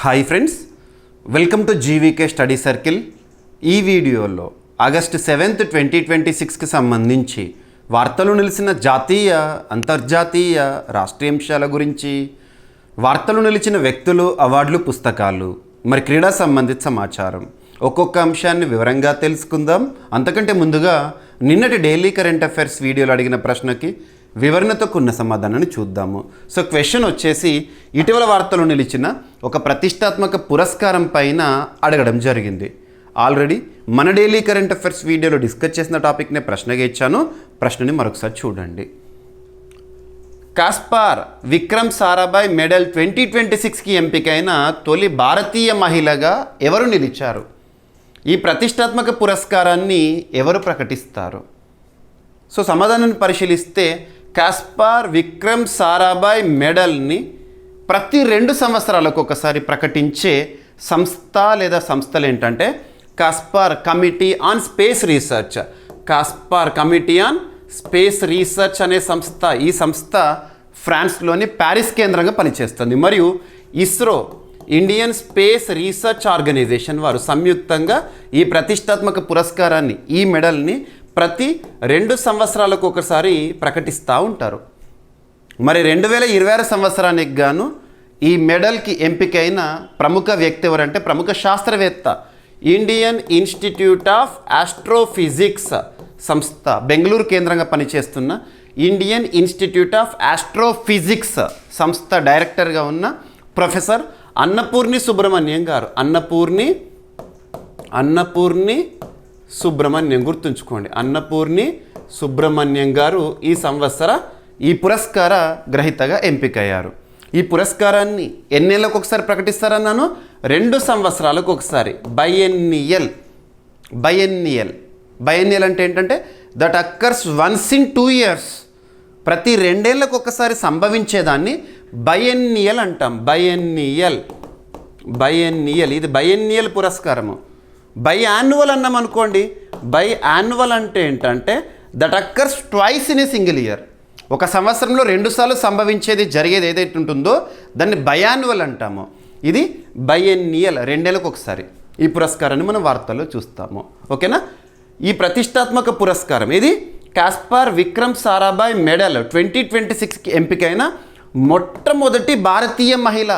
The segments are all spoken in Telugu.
Hi friends, welcome to GVK study circle. ఈ వీడియోలో ఆగస్టు 7th 2026కి సంబంధించి వార్తలు నిలిచిన జాతీయ, అంతర్జాతీయ, రాష్ట్రీయ అంశాల గురించి, వార్తలు నిలిచిన వ్యక్తులు, అవార్డులు, పుస్తకాలు, మరి క్రీడా సంబంధిత సమాచారం ఒక్కొక్క అంశాన్ని వివరంగా తెలుసుకుందాం. అంతకంటే ముందుగా నిన్నటి డైలీ కరెంట్ అఫైర్స్ వీడియోలో అడిగిన ప్రశ్నకి వివరణతో కూడిన సమాధానాన్ని చూద్దాము. సో క్వశ్చన్ వచ్చేసి, ఇటీవల వార్తలు నిలిచిన ఒక ప్రతిష్టాత్మక పురస్కారం పైన అడగడం జరిగింది. ఆల్రెడీ మన డైలీ కరెంట్ అఫైర్స్ వీడియోలో డిస్కస్ చేసిన టాపిక్నే ప్రశ్నగా ఇచ్చాను. ప్రశ్నని మరొకసారి చూడండి. కాస్పార్ విక్రమ్ సారాభాయ్ మెడల్ 2026కి ఎంపికైన తొలి భారతీయ మహిళగా ఎవరు నిలిచారు? ఈ ప్రతిష్టాత్మక పురస్కారాన్ని ఎవరు ప్రకటిస్తారు? సో సమాధానాన్ని పరిశీలిస్తే, కాస్పార్ విక్రమ్ సారాభాయ్ మెడల్ని ప్రతి 2 సంవత్సరాలకు ఒకసారి ప్రకటించే సంస్థ లేదా సంస్థలు ఏంటంటే COSPAR committee on space research. COSPAR committee on space research అనే సంస్థ, ఈ సంస్థ ఫ్రాన్స్లోని ప్యారిస్ కేంద్రంగా పనిచేస్తుంది. మరియు ISRO, Indian space research organisation వారు సంయుక్తంగా ఈ ప్రతిష్టాత్మక పురస్కారాన్ని, ఈ మెడల్ని ప్రతి 2 సంవత్సరాలకు ఒకసారి ప్రకటిస్తూ ఉంటారు. మరి 2026 సంవత్సరానికి గాను ఈ మెడల్కి ఎంపికైన ప్రముఖ వ్యక్తి ఎవరంటే ప్రముఖ శాస్త్రవేత్త, ఇండియన్ ఇన్స్టిట్యూట్ ఆఫ్ ఆస్ట్రోఫిజిక్స్ సంస్థ, బెంగళూరు కేంద్రంగా పనిచేస్తున్న ఇండియన్ ఇన్స్టిట్యూట్ ఆఫ్ ఆస్ట్రోఫిజిక్స్ సంస్థ డైరెక్టర్గా ఉన్న ప్రొఫెసర్ అన్నపూర్ణి సుబ్రహ్మణ్యం గారు. అన్నపూర్ణి సుబ్రహ్మణ్యం, గుర్తుంచుకోండి, అన్నపూర్ణి సుబ్రహ్మణ్యం గారు ఈ సంవత్సర ఈ పురస్కార గ్రహీతగా ఎంపికయ్యారు. ఈ పురస్కారాన్ని ఎన్నేళ్ళకు ఒకసారి ప్రకటిస్తారన్నాను? 2 సంవత్సరాలకు ఒకసారి. బైఎన్నియల్ అంటే ఏంటంటే that occurs once in 2 years. ప్రతి 2 ఏళ్ళకు ఒకసారి సంభవించేదాన్ని బైఎన్నియల్ అంటాం. బైఎన్నియల్ ఇది బైఎన్నియల్ పురస్కారము. బై యాన్యువల్ అన్నాం అనుకోండి. బై యాన్యువల్ అంటే ఏంటంటే that occurs twice in a single year. ఒక సంవత్సరంలో 2 సార్లు సంభవించేది, జరిగేది ఏదైతే ఉంటుందో దాన్ని బయాన్యువల్ అంటాము. ఇది బైఎన్నియల్, 2 ఏళ్ళకు ఒకసారి ఈ పురస్కారాన్ని మనం వార్తల్లో చూస్తాము. ఓకేనా? ఈ ప్రతిష్టాత్మక పురస్కారం ఇది కాస్పార్ విక్రమ్ సారాభాయ్ మెడల్ 2026కి ఎంపికైన మొట్టమొదటి భారతీయ మహిళ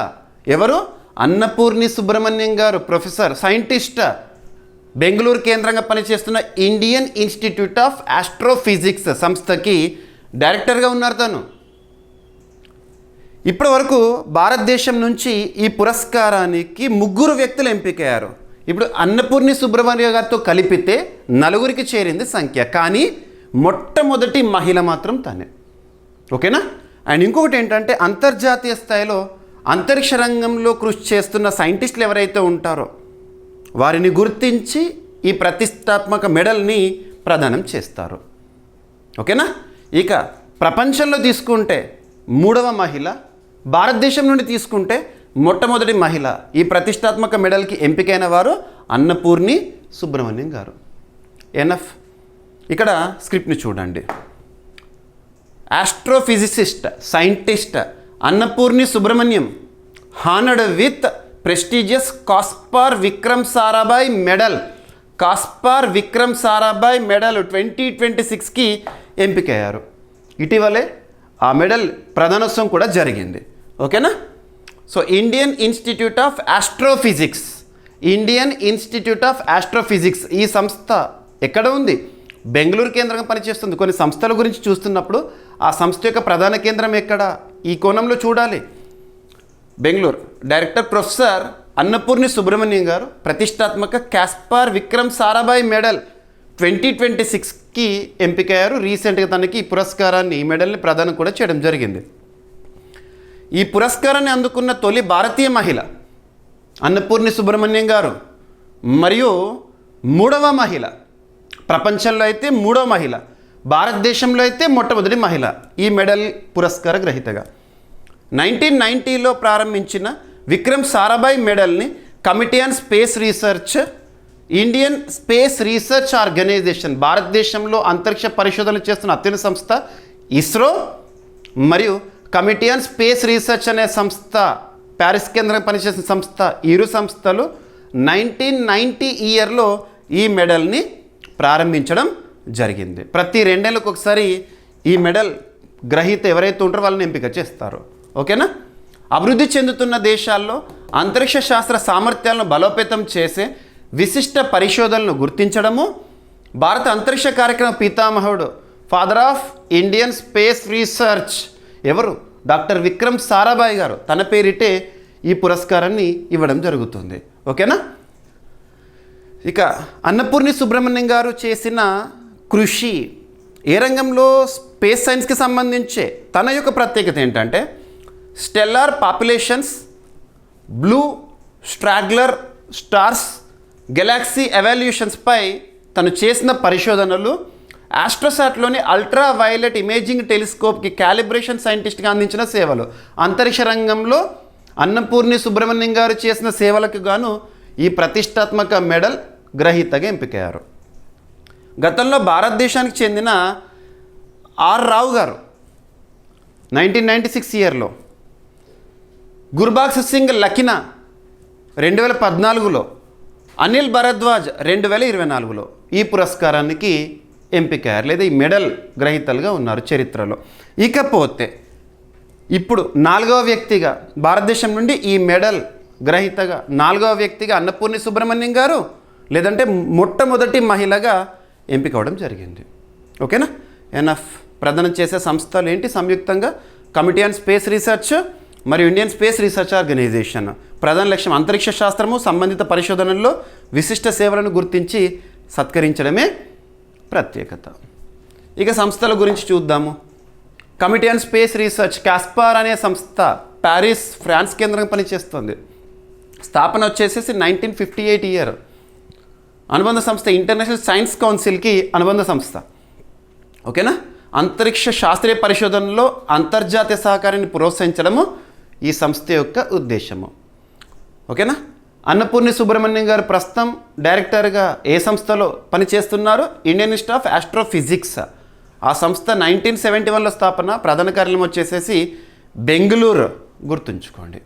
ఎవరు? అన్నపూర్ణి సుబ్రహ్మణ్యం గారు, ప్రొఫెసర్, సైంటిస్ట్, బెంగళూరు కేంద్రంగా పనిచేస్తున్న ఇండియన్ ఇన్స్టిట్యూట్ ఆఫ్ ఆస్ట్రోఫిజిక్స్ సంస్థకి డైరెక్టర్గా ఉన్నారు తను. ఇప్పటి వరకు భారతదేశం నుంచి ఈ పురస్కారానికి 3 వ్యక్తులు ఎంపికయ్యారు. ఇప్పుడు అన్నపూర్ణి సుబ్రహ్మణ్య గారితో కలిపితే 4కి చేరింది సంఖ్య, కానీ మొట్టమొదటి మహిళ మాత్రం తనే. ఓకేనా? అండ్ ఇంకొకటి ఏంటంటే అంతర్జాతీయ స్థాయిలో అంతరిక్ష రంగంలో కృషి చేస్తున్న సైంటిస్టులు ఎవరైతే ఉంటారో వారిని గుర్తించి ఈ ప్రతిష్టాత్మక మెడల్ని ప్రదానం చేస్తారు. ఓకేనా? ఇక ప్రపంచంలో తీసుకుంటే 3వ మహిళ, భారతదేశం నుండి తీసుకుంటే మొట్టమొదటి మహిళ ఈ ప్రతిష్టాత్మక మెడల్కి ఎంపికైన వారు అన్నపూర్ణి సుబ్రహ్మణ్యం గారు. ఎనఫ్. ఇక్కడ స్క్రిప్ట్ని చూడండి. Astrophysicist, scientist Annapurni Subramaniam honoured with prestigious COSPAR Vikram Sarabhai medal. COSPAR Vikram Sarabhai medal 2026కి ఎంపికయ్యారు. ఇటీవలే ఆ మెడల్ ప్రదానోత్సవం కూడా జరిగింది. ఓకేనా? So Indian institute of astrophysics ఈ సంస్థ ఎక్కడ ఉంది? బెంగళూరు కేంద్రంగా పనిచేస్తుంది. కొన్ని సంస్థల గురించి చూస్తున్నప్పుడు ఆ సంస్థ యొక్క ప్రధాన కేంద్రం ఎక్కడ, ఈ కోణంలో చూడాలి. బెంగళూరు. డైరెక్టర్ ప్రొఫెసర్ అన్నపూర్ణి సుబ్రహ్మణ్యం గారు ప్రతిష్టాత్మక కాస్పార్ విక్రమ్ సారాభాయ్ మెడల్ 2026కి ఎంపికయ్యారు. రీసెంట్గా తనకి ఈ పురస్కారాన్ని, ఈ మెడల్ని ప్రదానం కూడా చేయడం జరిగింది. ఈ పురస్కారాన్ని అందుకున్న తొలి భారతీయ మహిళ అన్నపూర్ణి సుబ్రహ్మణ్యం గారు, మరియు 3వ మహిళ, ప్రపంచంలో అయితే 3వ మహిళ, భారతదేశంలో అయితే మొట్టమొదటి మహిళ ఈ మెడల్ పురస్కార గ్రహీతగా. 1990లో ప్రారంభించిన విక్రమ్ సారాభాయ్ మెడల్ని committee on space research, Indian space research organisation, భారతదేశంలో అంతరిక్ష పరిశోధనలు చేస్తున్న అత్యున్నత సంస్థ ఇస్రో, మరియు కమిటీ ఆన్ స్పేస్ రీసెర్చ్ అనే సంస్థ ప్యారిస్ కేంద్రం పనిచేసిన సంస్థ, ఇరు సంస్థలు 1990 ఇయర్లో ఈ మెడల్ని ప్రారంభించడం జరిగింది. ప్రతి 2 ఏళ్ళకు ఒకసారి ఈ మెడల్ గ్రహీత ఎవరైతే ఉంటారో వాళ్ళని ఎంపిక చేస్తారు. ఓకేనా? అభివృద్ధి చెందుతున్న దేశాల్లో అంతరిక్ష శాస్త్ర సామర్థ్యాలను బలోపేతం చేసే విశిష్ట పరిశోధనలను గుర్తించడము, భారత అంతరిక్ష కార్యక్రమ పితామహుడు, father of Indian space research ఎవరు? డాక్టర్ విక్రమ్ సారాభాయ్ గారు. తన పేరిటే ఈ పురస్కారాన్ని ఇవ్వడం జరుగుతుంది. ఓకేనా? ఇక అన్నపూర్ణి సుబ్రహ్మణ్యం గారు చేసిన కృషి ఏ రంగంలో? స్పేస్ సైన్స్కి సంబంధించే. తన యొక్క ప్రత్యేకత ఏంటంటే stellar populations, blue straggler stars, galaxy ఎవాల్యూషన్స్పై తను చేసిన పరిశోధనలు, ఆస్ట్రోసాట్లోని అల్ట్రా వైలెట్ ఇమేజింగ్ టెలిస్కోప్కి క్యాలిబ్రేషన్ సైంటిస్ట్గా అందించిన సేవలు. అంతరిక్ష రంగంలో అన్నపూర్ణి సుబ్రహ్మణ్యం గారు చేసిన సేవలకు గాను ఈ ప్రతిష్టాత్మక మెడల్ గ్రహీతగా ఎంపికయ్యారు. గతంలో భారతదేశానికి చెందిన ఆర్ రావు గారు 1996 ఇయర్లో, గుర్బాక్స్ సింగ్ లకినా 2014లో, అనిల్ భరద్వాజ్ 2024లో ఈ పురస్కారానికి ఎంపికయ్యారు, లేదా ఈ మెడల్ గ్రహీతలుగా ఉన్నారు చరిత్రలో. ఇకపోతే ఇప్పుడు 4వ వ్యక్తిగా భారతదేశం నుండి ఈ మెడల్ గ్రహీతగా 4వ వ్యక్తిగా అన్నపూర్ణి సుబ్రహ్మణ్యం గారు, లేదంటే మొట్టమొదటి మహిళగా ఎంపిక అవ్వడం జరిగింది. ఓకేనా? ఎన్ఎఫ్ ప్రదానం చేసే సంస్థలు ఏంటి? సంయుక్తంగా కమిటీ ఆన్ స్పేస్ రీసెర్చ్ మరియు ఇండియన్ స్పేస్ రీసెర్చ్ ఆర్గనైజేషన్. ప్రధాన లక్ష్యం అంతరిక్ష శాస్త్రము సంబంధిత పరిశోధనల్లో విశిష్ట సేవలను గుర్తించి సత్కరించడమే ప్రత్యేకత. ఇక సంస్థల గురించి చూద్దాము. కమిటీ ఆన్ స్పేస్ రీసెర్చ్, కాస్పార్ అనే సంస్థ ప్యారిస్, ఫ్రాన్స్ కేంద్రంగా పనిచేస్తుంది. స్థాపన వచ్చేసేసి 1958 ఇయర్. అనుబంధ సంస్థ ఇంటర్నేషనల్ సైన్స్ కౌన్సిల్కి అనుబంధ సంస్థ. ఓకేనా? అంతరిక్ష శాస్త్రీయ పరిశోధనలో అంతర్జాతీయ సహకారాన్ని ప్రోత్సహించడము ఈ సంస్థ యొక్క ఉద్దేశము. ఓకేనా? అన్నపూర్ణి సుబ్రహ్మణ్యం గారు ప్రస్తుతం డైరెక్టర్గా ఏ సంస్థలో పనిచేస్తున్నారు? Indian institute of astrophysics. ఆ సంస్థ 1971లో స్థాపన. ప్రధాన కార్యాలయం వచ్చేసేసి బెంగళూరు, గుర్తుంచుకోండి.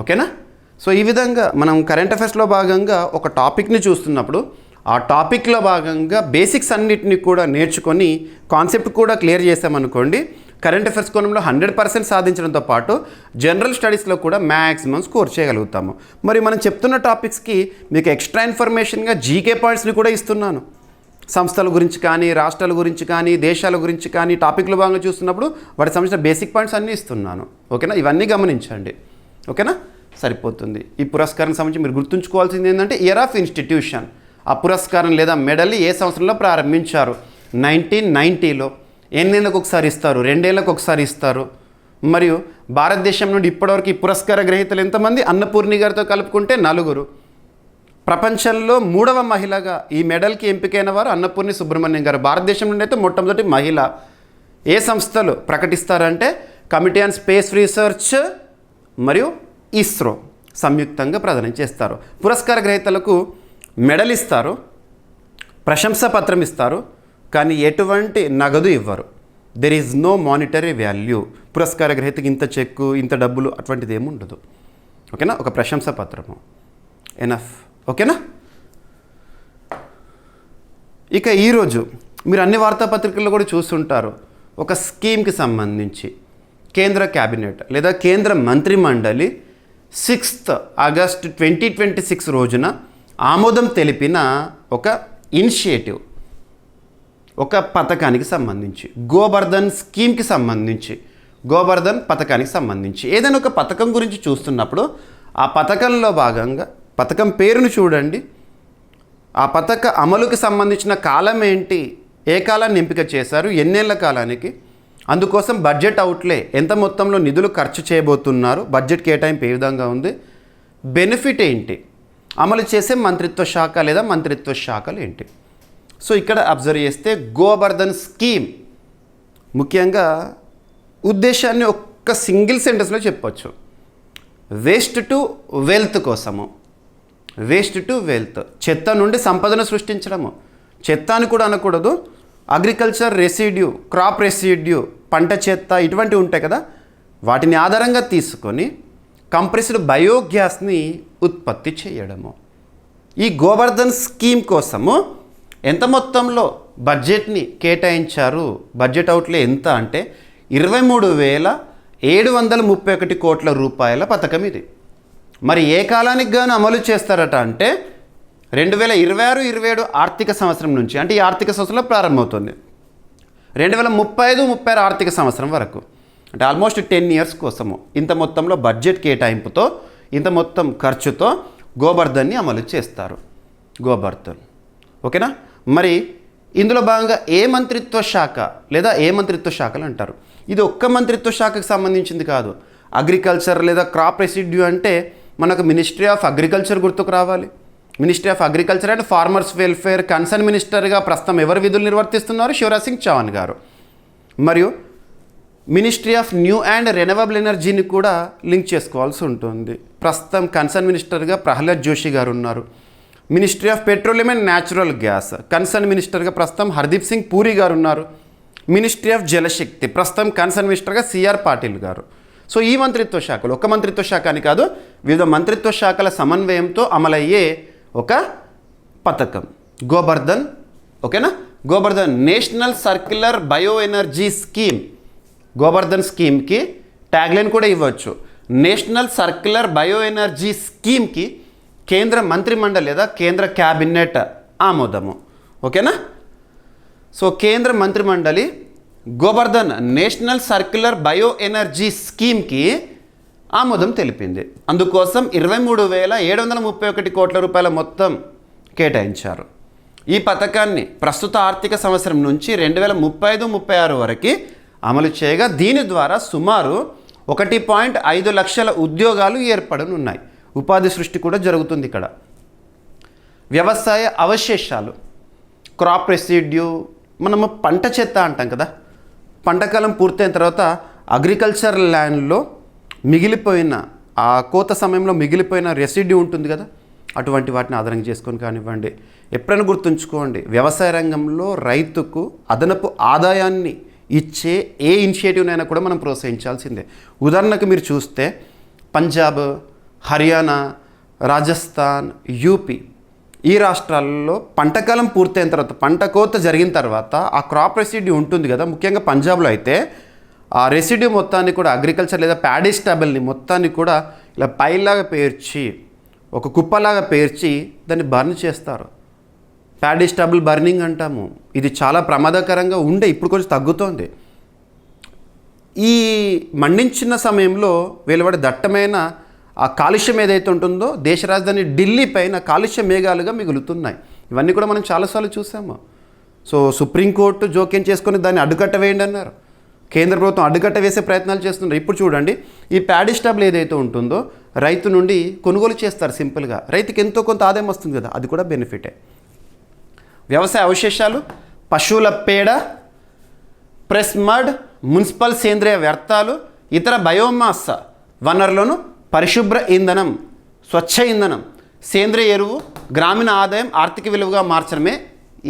ఓకేనా? సో ఈ విధంగా మనం కరెంట్ అఫైర్స్లో భాగంగా ఒక టాపిక్ని చూస్తున్నప్పుడు ఆ టాపిక్లో భాగంగా బేసిక్స్ అన్నిటిని కూడా నేర్చుకొని కాన్సెప్ట్ కూడా క్లియర్ చేసామనుకోండి, కరెంట్ అఫైర్స్ కోణంలో 100% సాధించడంతో పాటు జనరల్ స్టడీస్లో కూడా మ్యాక్సిమం స్కోర్ చేయగలుగుతాము. మరి మనం చెప్తున్న టాపిక్స్కి మీకు ఎక్స్ట్రా ఇన్ఫర్మేషన్గా జీకే పాయింట్స్ని కూడా ఇస్తున్నాను. సంస్థల గురించి కానీ, రాష్ట్రాల గురించి కానీ, దేశాల గురించి కానీ టాపిక్లో భాగంగా చూస్తున్నప్పుడు వాటికి సంబంధించిన బేసిక్ పాయింట్స్ అన్నీ ఇస్తున్నాను. ఓకేనా? ఇవన్నీ గమనించండి. ఓకేనా? సరిపోతుంది. ఈ పురస్కారానికి సంబంధించి మీరు గుర్తుంచుకోవాల్సింది ఏంటంటే ఇయర్ ఆఫ్ ఇన్స్టిట్యూషన్. ఆ పురస్కారం లేదా మెడల్ని ఏ సంవత్సరంలో ప్రారంభించారు? 1990లో. ఎన్నేళ్ళకు ఒకసారి ఇస్తారు? 2 ఏళ్ళకు ఒకసారి ఇస్తారు. మరియు భారతదేశం నుండి ఇప్పటివరకు ఈ పురస్కార గ్రహీతలు ఎంతమంది? అన్నపూర్ణి గారితో కలుపుకుంటే 4. ప్రపంచంలో 3వ మహిళగా ఈ మెడల్కి ఎంపికైన వారు అన్నపూర్ణి సుబ్రహ్మణ్యం గారు. భారతదేశం నుండి అయితే మొట్టమొదటి మహిళ. ఏ సంస్థలు ప్రకటిస్తారంటే కమిటీ ఆన్ స్పేస్ రీసెర్చ్ మరియు ఇస్రో సంయుక్తంగా ప్రదానం చేస్తారు. పురస్కార గ్రహీతలకు మెడల్ ఇస్తారు, ప్రశంసా పత్రం ఇస్తారు, కానీ ఎటువంటి నగదు ఇవ్వరు. There is no monetary value. పురస్కార గ్రహీతకి ఇంత చెక్కు, ఇంత డబ్బులు అటువంటిది ఏమి ఉండదు. ఓకేనా? ఒక ప్రశంసా పత్రము ఎనఫ్. ఓకేనా? ఇక ఈరోజు మీరు అన్ని వార్తాపత్రికల్లో కూడా చూస్తుంటారు, ఒక స్కీమ్కి సంబంధించి కేంద్ర క్యాబినెట్ లేదా కేంద్ర మంత్రిమండలి 6th ఆగస్టు 2026 రోజున ఆమోదం తెలిపిన ఒక ఇనిషియేటివ్, ఒక పథకానికి సంబంధించి, గోబర్ధన్ స్కీమ్కి సంబంధించి, గోబర్ధన్ పథకానికి సంబంధించి ఏదైనా ఒక పథకం గురించి చూస్తున్నప్పుడు ఆ పథకంలో భాగంగా పథకం పేరును చూడండి, ఆ పథక అమలుకి సంబంధించిన కాలం ఏంటి, ఏ కాలాన్ని ఎంపిక చేశారు, ఎన్నేళ్ల కాలానికి, అందుకోసం బడ్జెట్ అవుట్లే ఎంత మొత్తంలో నిధులు ఖర్చు చేయబోతున్నారు, బడ్జెట్ కేటాయింపు ఏ విధంగా ఉంది, బెనిఫిట్ ఏంటి, అమలు చేసే మంత్రిత్వ శాఖ లేదా మంత్రిత్వ శాఖలు ఏంటి. సో ఇక్కడ అబ్జర్వ్ చేస్తే గోబర్ధన్ స్కీమ్ ముఖ్యంగా ఉద్దేశాన్ని ఒక్క సింగిల్ సెంటెన్స్లో చెప్పొచ్చు. వేస్ట్ టు వెల్త్ కోసము. వేస్ట్ టు వెల్త్, చెత్త నుండి సంపదను సృష్టించడము. చెత్త అని కూడా అనకూడదు, అగ్రికల్చర్ రెసిడ్యూ, క్రాప్ రెసిడ్యూ, పంట చెత్త ఇటువంటివి ఉంటాయి కదా, వాటిని ఆధారంగా తీసుకొని కంప్రెస్డ్ బయోగ్యాస్ని ఉత్పత్తి చేయడము. ఈ గోబర్ధన్ స్కీమ్ కోసము ఎంత మొత్తంలో బడ్జెట్ని కేటాయించారు? బడ్జెట్ అవుట్లే ఎంత అంటే 23,731 కోట్ల రూపాయల పథకం ఇది. మరి ఏ కాలానికి గాను అమలు చేస్తారట అంటే 2026-27 ఆర్థిక సంవత్సరం నుంచి, అంటే ఈ ఆర్థిక సంవత్సరంలో ప్రారంభమవుతుంది, 2035-36 ఆర్థిక సంవత్సరం వరకు, అంటే ఆల్మోస్ట్ 10 ఇయర్స్ కోసము ఇంత మొత్తంలో బడ్జెట్ కేటాయింపుతో, ఇంత మొత్తం ఖర్చుతో గోబర్ధన్ని అమలు చేస్తారు. గోబర్ధన్ ఓకేనా. మరి ఇందులో భాగంగా ఏ మంత్రిత్వ శాఖ లేదా ఏ మంత్రిత్వ శాఖలు అంటారు? ఇది ఒక్క మంత్రిత్వ శాఖకు సంబంధించింది కాదు. అగ్రికల్చర్ లేదా క్రాప్ రెసిడ్యూ అంటే మనకు మినిస్ట్రీ ఆఫ్ అగ్రికల్చర్ గుర్తుకు రావాలి. Ministry of agriculture and farmers welfare concern మినిస్టర్గా ప్రస్తుతం ఎవరు విధులు నిర్వర్తిస్తున్నారు? శివరాజ్ సింగ్ చౌహాన్ గారు. మరియు ministry of new and renewable ఎనర్జీని కూడా లింక్ చేసుకోవాల్సి ఉంటుంది. ప్రస్తుతం కన్సర్న్ మినిస్టర్గా ప్రహ్లాద్ జోషి గారు ఉన్నారు. Ministry of petroleum and natural gas concern మినిస్టర్గా ప్రస్తుతం హర్దీప్ సింగ్ పూరి గారు ఉన్నారు. మినిస్ట్రీ ఆఫ్ జలశక్తి ప్రస్తుతం కన్సర్న్ మినిస్టర్గా సిఆర్ పాటిల్ గారు. సో ఈ మంత్రిత్వ శాఖలు, ఒక మంత్రిత్వ శాఖ అని కాదు, వివిధ మంత్రిత్వ శాఖల సమన్వయంతో అమలయ్యే ఒక పథకం గోబర్ధన్. ఓకేనా. Gobardhan national circular bio energy scheme. Gobardhan స్కీమ్కి ట్యాగ్లైన్ కూడా ఇవ్వచ్చు. నేషనల్ సర్క్యులర్ బయో ఎనర్జీ స్కీమ్కి కేంద్ర మంత్రిమండలి లేదా కేంద్ర క్యాబినెట్ ఆమోదము. ఓకేనా. సో కేంద్ర మంత్రిమండలి Gobardhan national circular bio energy స్కీమ్కి ఆమోదం తెలిపింది. అందుకోసం 23,731 కోట్ల రూపాయల మొత్తం కేటాయించారు. ఈ పథకాన్ని ప్రస్తుత ఆర్థిక సంవత్సరం నుంచి 2035-36 వరకు అమలు చేయగా దీని ద్వారా సుమారు 1.5 లక్షల ఉద్యోగాలు ఏర్పడనున్నాయి. ఉపాధి సృష్టి కూడా జరుగుతుంది ఇక్కడ. వ్యవసాయ అవశేషాలు, క్రాప్ రెసిడ్యూ, మనము పంట చెత్త అంటాం కదా. పంటకాలం పూర్తయిన తర్వాత అగ్రికల్చర్ ల్యాండ్లో మిగిలిపోయిన ఆ కోత సమయంలో మిగిలిపోయిన రెసిడ్యూ ఉంటుంది కదా, అటువంటి వాటిని ఆధారంగా చేసుకొని కానివ్వండి. ఎప్పుడైనా గుర్తుంచుకోండి, వ్యవసాయ రంగంలో రైతుకు అదనపు ఆదాయాన్ని ఇచ్చే ఏ ఇనిషియేటివ్నైనా కూడా మనం ప్రోత్సహించాల్సిందే. ఉదాహరణకు మీరు చూస్తే పంజాబ్, హర్యానా, రాజస్థాన్, యూపీ ఈ రాష్ట్రాల్లో పంటకాలం పూర్తయిన తర్వాత, పంట కోత జరిగిన తర్వాత ఆ క్రాప్ రెసిడ్యూ ఉంటుంది కదా, ముఖ్యంగా పంజాబ్లో అయితే ఆ రెసిడ్యూ మొత్తాన్ని కూడా అగ్రికల్చర్ లేదా ప్యాడీ స్టాబుల్ని మొత్తాన్ని కూడా ఇలా పైలాగా పేర్చి, ఒక కుప్పలాగా పేర్చి దాన్ని బర్న్ చేస్తారు. ప్యాడీ స్టాబుల్ బర్నింగ్ అంటాము. ఇది చాలా ప్రమాదకరంగా ఉండే, ఇప్పుడు కొంచెం తగ్గుతోంది. ఈ మండించిన సమయంలో వెలువడే దట్టమైన ఆ కాలుష్యం ఏదైతే ఉంటుందో దేశ రాజధాని ఢిల్లీ పైన కాలుష్య మేఘాలుగా మిగులుతున్నాయి. ఇవన్నీ కూడా మనం చాలాసార్లు చూసాము. సో సుప్రీంకోర్టు జోక్యం చేసుకొని దాన్ని అడ్డుకట్ట వేయండి అన్నారు. కేంద్ర ప్రభుత్వం అడ్డుకట్ట వేసే ప్రయత్నాలు చేస్తున్నారు. ఇప్పుడు చూడండి, ఈ ప్యాడీ స్టాబుల్ ఏదైతే ఉంటుందో రైతు నుండి కొనుగోలు చేస్తారు. సింపుల్గా రైతుకి ఎంతో కొంత ఆదాయం వస్తుంది కదా, అది కూడా బెనిఫిటే. వ్యవసాయ అవశేషాలు, పశువుల పేడ, ప్రెస్ మడ్, మున్సిపల్ సేంద్రియ వ్యర్థాలు, ఇతర బయోమాస్ వనరులను పరిశుభ్ర ఇంధనం, స్వచ్ఛ ఇంధనం, సేంద్రియ ఎరువు, గ్రామీణ ఆదాయం, ఆర్థిక విలువగా మార్చడమే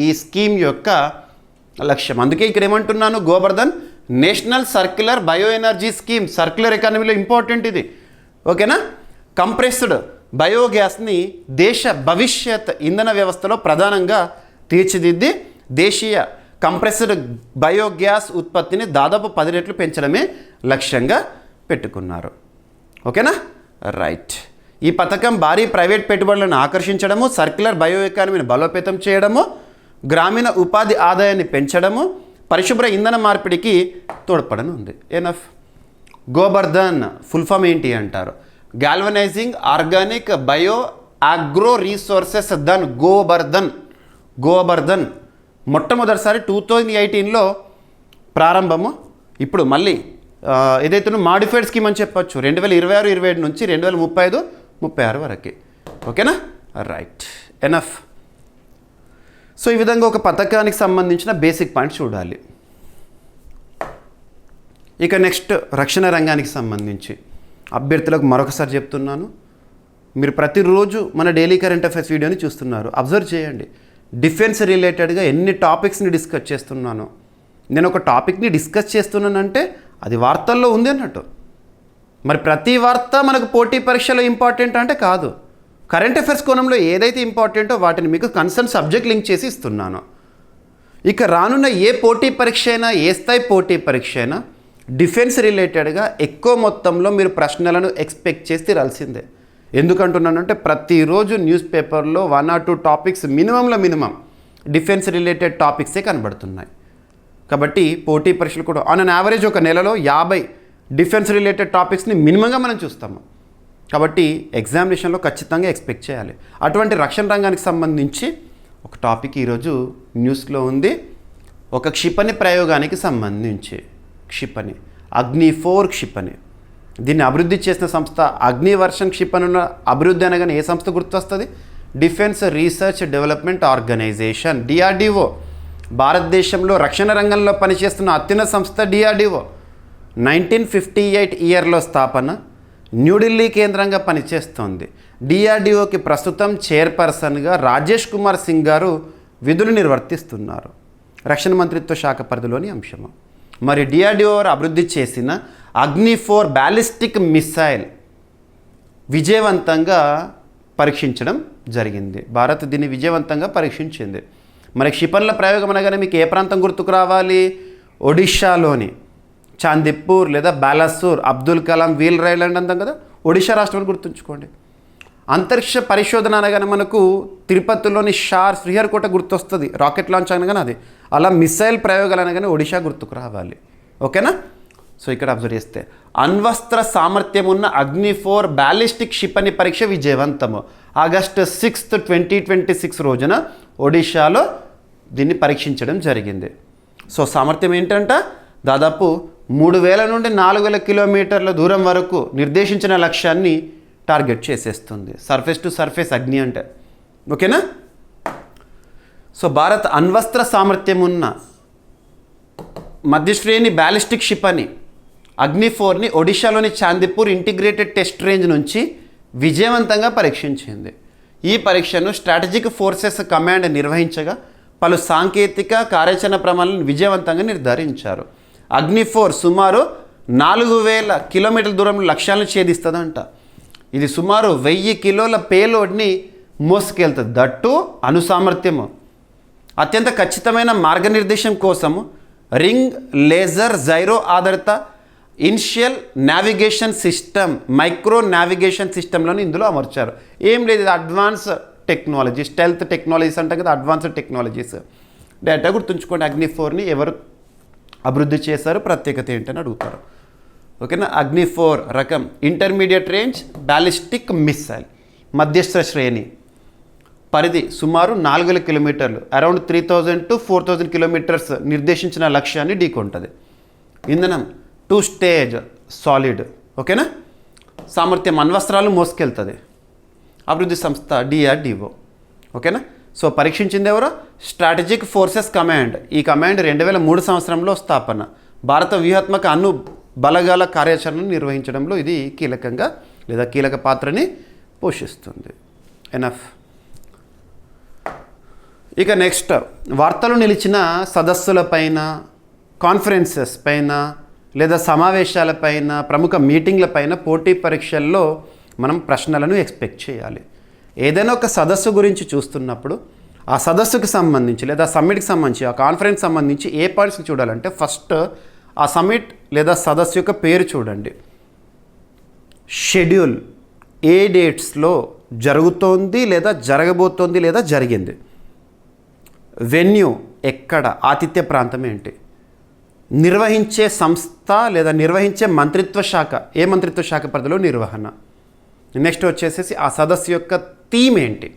ఈ స్కీమ్ యొక్క లక్ష్యం. అందుకే ఇక్కడ ఏమంటున్నాను, Gobardhan national circular bio energy scheme. Circular ఎకానమీలో ఇంపార్టెంట్ ఇది. ఓకేనా. కంప్రెస్డ్ బయోగ్యాస్ని దేశ భవిష్యత్ ఇంధన వ్యవస్థలో ప్రధానంగా తీర్చిదిద్ది దేశీయ కంప్రెస్డ్ బయోగ్యాస్ ఉత్పత్తిని దాదాపు 10 రెట్లు పెంచడమే లక్ష్యంగా పెట్టుకున్నారు. ఓకేనా. రైట్. ఈ పథకం భారీ ప్రైవేట్ పెట్టుబడులను ఆకర్షించడము, సర్క్యులర్ బయో ఎకానమీని బలోపేతం చేయడము, గ్రామీణ ఉపాధి ఆదాయాన్ని పెంచడము, పరిశుభ్ర ఇంధన మార్పిడికి తోడ్పడనుంది. ఎనఫ్. గోబర్ధన్ ఫుల్ ఫామ్ ఏంటి అంటారు? Galvanising organic bio agro resources Dhan Gobardhan. Gobardhan మొట్టమొదటిసారి 2018లో ప్రారంభము. ఇప్పుడు మళ్ళీ ఏదైతే మాడిఫైడ్ స్కీమ్ అని చెప్పొచ్చు, 2026-27 నుంచి 2035-36 వరకు. ఓకేనా. రైట్. ఎనఫ్. సో ఈ విధంగా ఒక పథకానికి సంబంధించిన బేసిక్ పాయింట్స్ చూడాలి. ఇక నెక్స్ట్ రక్షణ రంగానికి సంబంధించి అభ్యర్థులకు మరొకసారి చెప్తున్నాను, మీరు ప్రతిరోజు మన డైలీ కరెంట్ అఫైర్స్ వీడియోని చూస్తున్నారు. అబ్జర్వ్ చేయండి, డిఫెన్స్ రిలేటెడ్గా ఎన్ని టాపిక్స్ని డిస్కస్ చేస్తున్నాను. నేను ఒక టాపిక్ని డిస్కస్ చేస్తున్నానంటే అది వార్తల్లో ఉంది అన్నట్టు. మరి ప్రతి వార్త మనకు పోటీ పరీక్షలో ఇంపార్టెంట్ అంటే కాదు. కరెంట్ అఫైర్స్ కోణంలో ఏదైతే ఇంపార్టెంటో వాటిని మీకు కన్సర్న్ సబ్జెక్ట్ లింక్ చేసి ఇస్తున్నాను. ఇక రానున్న ఏ పోటీ పరీక్ష అయినా, ఏ స్థాయి పోటీ పరీక్ష అయినా డిఫెన్స్ రిలేటెడ్గా ఎక్కువ మొత్తంలో మీరు ప్రశ్నలను ఎక్స్పెక్ట్ చేసి తీరాల్సిందే. ఎందుకంటున్నానంటే ప్రతిరోజు న్యూస్ పేపర్లో 1 or 2 topics minimum defence related టాపిక్సే కనబడుతున్నాయి. కాబట్టి పోటీ పరీక్షలు కూడా ఆన్ అన్ యావరేజ్ ఒక నెలలో 50 డిఫెన్స్ రిలేటెడ్ టాపిక్స్ని మినిమంగా మనం చూస్తాము. కాబట్టి ఎగ్జామినేషన్లో ఖచ్చితంగా ఎక్స్పెక్ట్ చేయాలి. అటువంటి రక్షణ రంగానికి సంబంధించి ఒక టాపిక్ ఈరోజు న్యూస్లో ఉంది. ఒక క్షిపణి ప్రయోగానికి సంబంధించి అగ్ని-4 క్షిపణి, దీన్ని అభివృద్ధి చేసిన సంస్థ అగ్నివర్షన్ క్షిపణుల అభివృద్ధి అనగానే ఏ సంస్థ గుర్తొస్తుంది? Defence research development organisation, DRDO. భారతదేశంలో రక్షణ రంగంలో పనిచేస్తున్న అత్యున్నత సంస్థ DRDO. 1958 ఇయర్లో స్థాపన, న్యూఢిల్లీ కేంద్రంగా పనిచేస్తోంది. DRDOకి ప్రస్తుతం చైర్పర్సన్గా రాజేష్ కుమార్ సింగ్ గారు విధులు నిర్వర్తిస్తున్నారు. రక్షణ మంత్రిత్వ శాఖ పరిధిలోని అంశము. మరి DRDO వారు అభివృద్ధి చేసిన అగ్ని-4 బ్యాలిస్టిక్ మిసైల్ విజయవంతంగా పరీక్షించడం జరిగింది. భారత్ దీన్ని విజయవంతంగా పరీక్షించింది. మరి క్షిపణుల ప్రయోగం అనగానే మీకు ఏ ప్రాంతం గుర్తుకు రావాలి? ఒడిషాలోని చాందిపూర్ లేదా బాలాసూర్, అబ్దుల్ కలాం వీల్ ఐలాండ్ అంటాం కదా, ఒడిషా రాష్ట్రాన్ని గుర్తుంచుకోండి. అంతరిక్ష పరిశోధన అనగానే మనకు తిరుపతిలోని శ్రీహరికోట గుర్తొస్తుంది, రాకెట్ లాంచ్ అనగానే అది. అలా మిసైల్ ప్రయోగాలు అనగానే ఒడిషా గుర్తుకు రావాలి. ఓకేనా? సో ఇక్కడ అబ్జర్వ్ చేస్తే అణ్వస్త్ర సామర్థ్యం ఉన్న అగ్ని-4 బ్యాలిస్టిక్ క్షిపణి పరీక్ష విజయవంతము. ఆగస్టు 6, 2026 రోజున ఒడిషాలో దీన్ని పరీక్షించడం జరిగింది. సో సామర్థ్యం ఏంటంట? దాదాపు 3000 నుండి 4000 కిలోమీటర్ల దూరం వరకు నిర్దేశించిన లక్ష్యాన్ని టార్గెట్ చేసేస్తుంది. సర్ఫేస్ టు సర్ఫేస్ అగ్ని అంటే. ఓకేనా? సో భారత్ అణ్వస్త్ర సామర్థ్యం ఉన్న మధ్యశ్రేణి బ్యాలిస్టిక్ క్షిపణి అగ్ని-4ని ఒడిషాలోని చాందిపూర్ ఇంటిగ్రేటెడ్ టెస్ట్ రేంజ్ నుంచి విజయవంతంగా పరీక్షించింది. ఈ పరీక్షను స్ట్రాటజిక్ ఫోర్సెస్ కమాండ్ నిర్వహించగా పలు సాంకేతిక కార్యాచరణ ప్రమాణాలను విజయవంతంగా నిర్ధారించారు. అగ్ని-4 సుమారు 4000 కిలోమీటర్ల దూరంలో లక్ష్యాలను ఛేదిస్తుందంట. ఇది సుమారు 1000 కిలోల పేలోడ్ని మోసుకెళ్తుంది. దట్టు అణుసామర్థ్యము. అత్యంత ఖచ్చితమైన మార్గనిర్దేశం కోసము రింగ్ లేజర్ జైరో ఆధారిత inertial navigation system, micro navigation సిస్టంలను ఇందులో అమర్చారు. ఏం లేదు, ఇది అడ్వాన్స్ టెక్నాలజీ, స్టెల్త్ టెక్నాలజీస్ అంటాం కదా, అడ్వాన్స్డ్ టెక్నాలజీస్. డేటా గుర్తుంచుకోండి. అగ్ని-4ని ఎవరు అభివృద్ధి చేశారు, ప్రత్యేకత ఏంటని అడుగుతారు. ఓకేనా? అగ్ని-4 రకం ఇంటర్మీడియట్ రేంజ్ బ్యాలిస్టిక్ మిసైల్, మధ్యస్థ శ్రేణి, పరిధి సుమారు 4000 కిలోమీటర్లు, అరౌండ్ 3000 to 4000 కిలోమీటర్స్ నిర్దేశించిన లక్ష్యాన్ని ఢీకొంటుంది. ఇంధనం 2 స్టేజ్ సాలిడ్. ఓకేనా? సామర్థ్యం అణ్వస్త్రాలు మోసుకెళ్తుంది. అభివృద్ధి సంస్థ DRDO. ఓకేనా? సో పరీక్షించింది ఎవరు? Strategic forces command. ఈ కమాండ్ 2003 సంవత్సరంలో స్థాపన. భారత వ్యూహాత్మక అణు బలగాల కార్యాచరణను నిర్వహించడంలో ఇది కీలకంగా లేదా కీలక పాత్రని పోషిస్తుంది. ఎనఫ్. ఇక నెక్స్ట్, వార్తలు నిలిచిన సదస్సులపైన, కాన్ఫరెన్సెస్ పైన లేదా సమావేశాలపైన, ప్రముఖ మీటింగ్లపైన పోటీ పరీక్షల్లో మనం ప్రశ్నలను ఎక్స్పెక్ట్ చేయాలి. ఏదైనా ఒక సదస్సు గురించి చూస్తున్నప్పుడు ఆ సదస్సుకు సంబంధించి లేదా సమ్మిట్కి సంబంధించి, ఆ కాన్ఫరెన్స్ సంబంధించి ఏ పాయింట్స్ని చూడాలంటే ఫస్ట్ ఆ సమ్మిట్ లేదా సదస్సు యొక్క పేరు చూడండి. షెడ్యూల్, ఏ డేట్స్లో జరుగుతోంది లేదా జరగబోతోంది లేదా జరిగింది. వెన్యూ, ఎక్కడ, ఆతిథ్య ప్రాంతం ఏంటి, నిర్వహించే సంస్థ లేదా నిర్వహించే మంత్రిత్వ శాఖ, ఏ మంత్రిత్వ శాఖ పరిధిలో నిర్వహణ. నెక్స్ట్ వచ్చేసేసి ఆ సదస్సు యొక్క థీమ్ ఏంటి.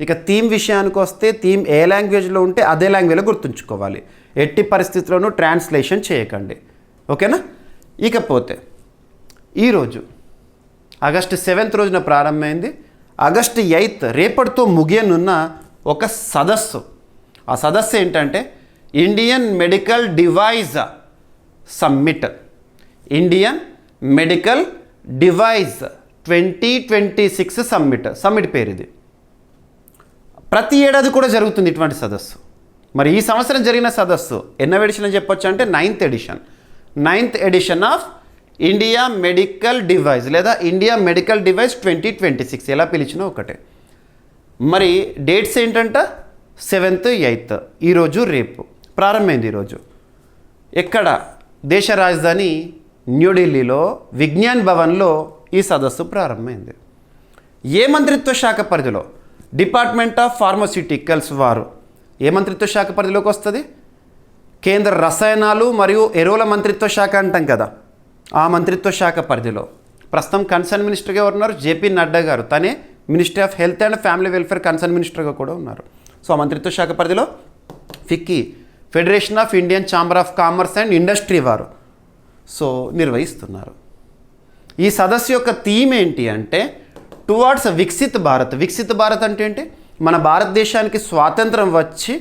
ఇక థీమ్ విషయానికి వస్తే థీమ్ ఏ లాంగ్వేజ్లో ఉంటే అదే లాంగ్వేజ్లో గుర్తుంచుకోవాలి. ఎట్టి పరిస్థితుల్లోనూ ట్రాన్స్లేషన్ చేయకండి. ఓకేనా? ఇకపోతే ఈరోజు ఆగస్టు 7th రోజున ప్రారంభమైంది. ఆగస్టు 8th రేపటితో ముగియనున్న ఒక సదస్సు. ఆ సదస్సు ఏంటంటే Indian medical device summit. Indian medical device 2026 summit పేరు ఇది. ప్రతి ఏడాది కూడా జరుగుతుంది ఇటువంటి సదస్సు. మరి ఈ సంవత్సరం జరిగిన సదస్సు ఎన్నవ ఎడిషన్ అని చెప్పొచ్చు అంటే 9th edition of India medical device లేదా ఇండియా మెడికల్ డివైస్ 2026 ఎలా పిలిచినా ఒకటే. మరి డేట్స్ ఏంటంట 7th 8th ఈరోజు రేపు ప్రారంభమైంది. ఈరోజు ఎక్కడ? దేశ రాజధాని న్యూఢిల్లీలో విజ్ఞాన్ భవన్లో ఈ సదస్సు ప్రారంభమైంది. ఏ మంత్రిత్వ శాఖ పరిధిలో? డిపార్ట్మెంట్ ఆఫ్ ఫార్మాస్యూటికల్స్ వారు. ఏ మంత్రిత్వ శాఖ పరిధిలోకి వస్తుంది? కేంద్ర రసాయనాలు మరియు ఎరువుల మంత్రిత్వ శాఖ అంటాం కదా, ఆ మంత్రిత్వ శాఖ పరిధిలో. ప్రస్తుతం కన్సర్న్ మినిస్టర్గా ఉన్నారు జేపీ నడ్డా గారు. తనే ministry of health and family welfare concern మినిస్టర్గా కూడా ఉన్నారు. సో ఆ మంత్రిత్వ శాఖ పరిధిలో FICCI, federation of Indian chamber of commerce and industry వారు సో నిర్వహిస్తున్నారు. ఈ సదస్సు యొక్క థీమ్ ఏంటి అంటే టువార్డ్స్ వికసిత్ భారత్. వికసిత్ భారత్ అంటే ఏంటి? మన భారతదేశానికి స్వాతంత్రం వచ్చి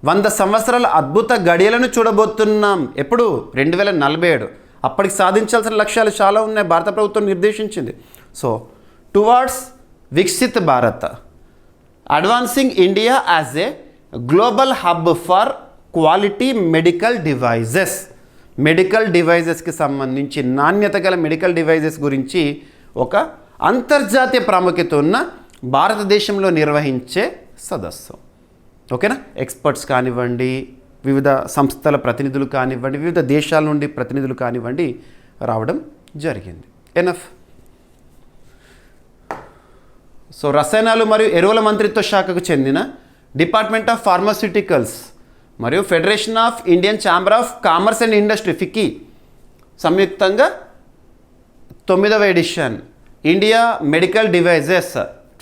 100 సంవత్సరాల అద్భుత గడియలను చూడబోతున్నాం. ఎప్పుడు? 2047. అప్పటికి సాధించాల్సిన లక్ష్యాలు చాలా ఉన్నాయి, భారత ప్రభుత్వం నిర్దేశించింది. So towards Viksit Bharat, advancing India as a global hub for quality medical devices. Medical డివైజెస్కి సంబంధించి నాణ్యత గల మెడికల్ డివైజెస్ గురించి ఒక అంతర్జాతీయ ప్రాముఖ్యత ఉన్న భారతదేశంలో నిర్వహించే సదస్సు. ఓకేనా? ఎక్స్పర్ట్స్ కానివ్వండి, వివిధ సంస్థల ప్రతినిధులు కానివ్వండి, వివిధ దేశాల నుండి ప్రతినిధులు కానివ్వండి రావడం జరిగింది. ఎనఫ్. సో రసాయనాలు మరియు ఎరువుల మంత్రిత్వ శాఖకు చెందిన డిపార్ట్మెంట్ ఆఫ్ ఫార్మాస్యూటికల్స్ మరియు federation of Indian chamber of commerce and industry FICCI సంయుక్తంగా 9వ ఎడిషన్ ఇండియా మెడికల్ డివైజెస్